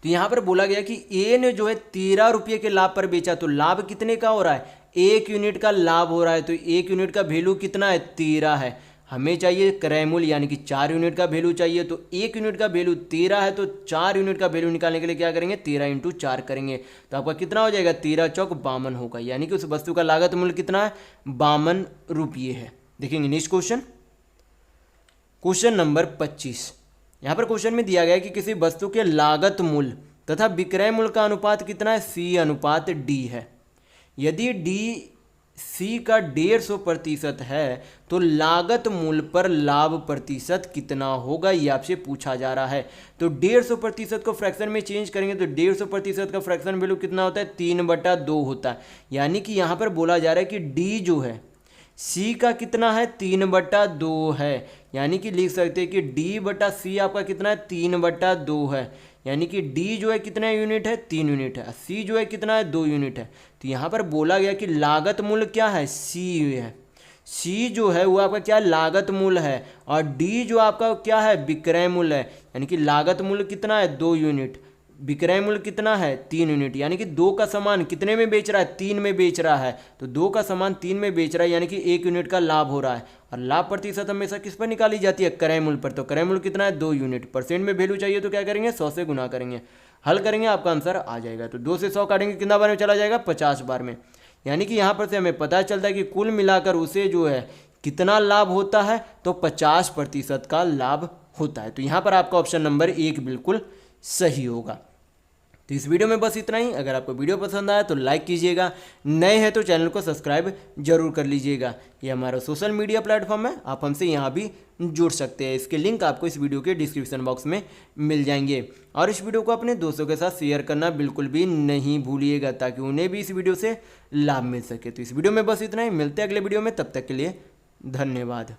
तो यहाँ पर बोला गया कि ए ने जो है 13 रुपये के लाभ पर बेचा, तो लाभ कितने का हो रहा है, 1 यूनिट का लाभ हो रहा है। तो 1 यूनिट का वैल्यू कितना है, 13 है। हमें चाहिए क्रय मूल्य यानी कि 4 यूनिट का वैल्यू चाहिए। तो 1 यूनिट का वैल्यू 13 है, तो 4 यूनिट का वैल्यू निकालने के लिए क्या करेंगे, 13 × 4 करेंगे। तो आपका कितना हो जाएगा, 13 चौक 52 होगा। यानी कि उस वस्तु का लागत मूल्य कितना है, 52 रुपये है। देखेंगे नेक्स्ट क्वेश्चन, क्वेश्चन नंबर 25। यहाँ पर क्वेश्चन में दिया गया है कि किसी वस्तु के लागत मूल्य तथा विक्रय मूल्य का अनुपात कितना है, C अनुपात D है। यदि D C का 150% है तो लागत मूल्य पर लाभ प्रतिशत कितना होगा, ये आपसे पूछा जा रहा है। तो 150% को फ्रैक्शन में चेंज करेंगे तो 150% का फ्रैक्शन वैल्यू कितना होता है, 3/2 होता है। यानी कि यहाँ पर बोला जा रहा है कि D जो है C का कितना है, 3/2 है। यानी कि लिख सकते हैं कि D/C आपका कितना है, 3/2 है। यानी कि D जो है कितना यूनिट है, 3 यूनिट है। C जो है कितना है, 2 यूनिट है। तो यहाँ पर बोला गया कि लागत मूल्य क्या है, C है। C जो है वो आपका क्या है, लागत मूल्य है। और D जो आपका क्या है, विक्रय मूल्य है। यानी कि लागत मूल्य कितना है, 2 यूनिट, विक्रय मूल्य कितना है, 3 यूनिट। यानी कि 2 का सामान कितने में बेच रहा है, 3 में बेच रहा है। तो 2 का सामान 3 में बेच रहा है, यानी कि 1 यूनिट का लाभ हो रहा है। और लाभ प्रतिशत हमेशा किस पर निकाली जाती है, क्रय मूल्य पर। तो क्रय मूल्य कितना है, 2 यूनिट। परसेंट में वैल्यू चाहिए तो क्या करेंगे, 100 से गुना करेंगे। हल करेंगे, आपका आंसर आ जाएगा। तो 2 से 100 काटेंगे, कितना बार में चला जाएगा, 50 बार में। यानी कि यहाँ पर से हमें पता चलता है कि कुल मिलाकर उसे जो है कितना लाभ होता है, तो 50% का लाभ होता है। तो यहाँ पर आपका ऑप्शन नंबर 1 बिल्कुल सही होगा। तो इस वीडियो में बस इतना ही। अगर आपको वीडियो पसंद आया तो लाइक कीजिएगा, नए हैं तो चैनल को सब्सक्राइब जरूर कर लीजिएगा। ये हमारा सोशल मीडिया प्लेटफॉर्म है, आप हमसे यहाँ भी जुड़ सकते हैं। इसके लिंक आपको इस वीडियो के डिस्क्रिप्शन बॉक्स में मिल जाएंगे। और इस वीडियो को अपने दोस्तों के साथ शेयर करना बिल्कुल भी नहीं भूलिएगा, ताकि उन्हें भी इस वीडियो से लाभ मिल सके। तो इस वीडियो में बस इतना ही, मिलते हैं अगले वीडियो में, तब तक के लिए धन्यवाद।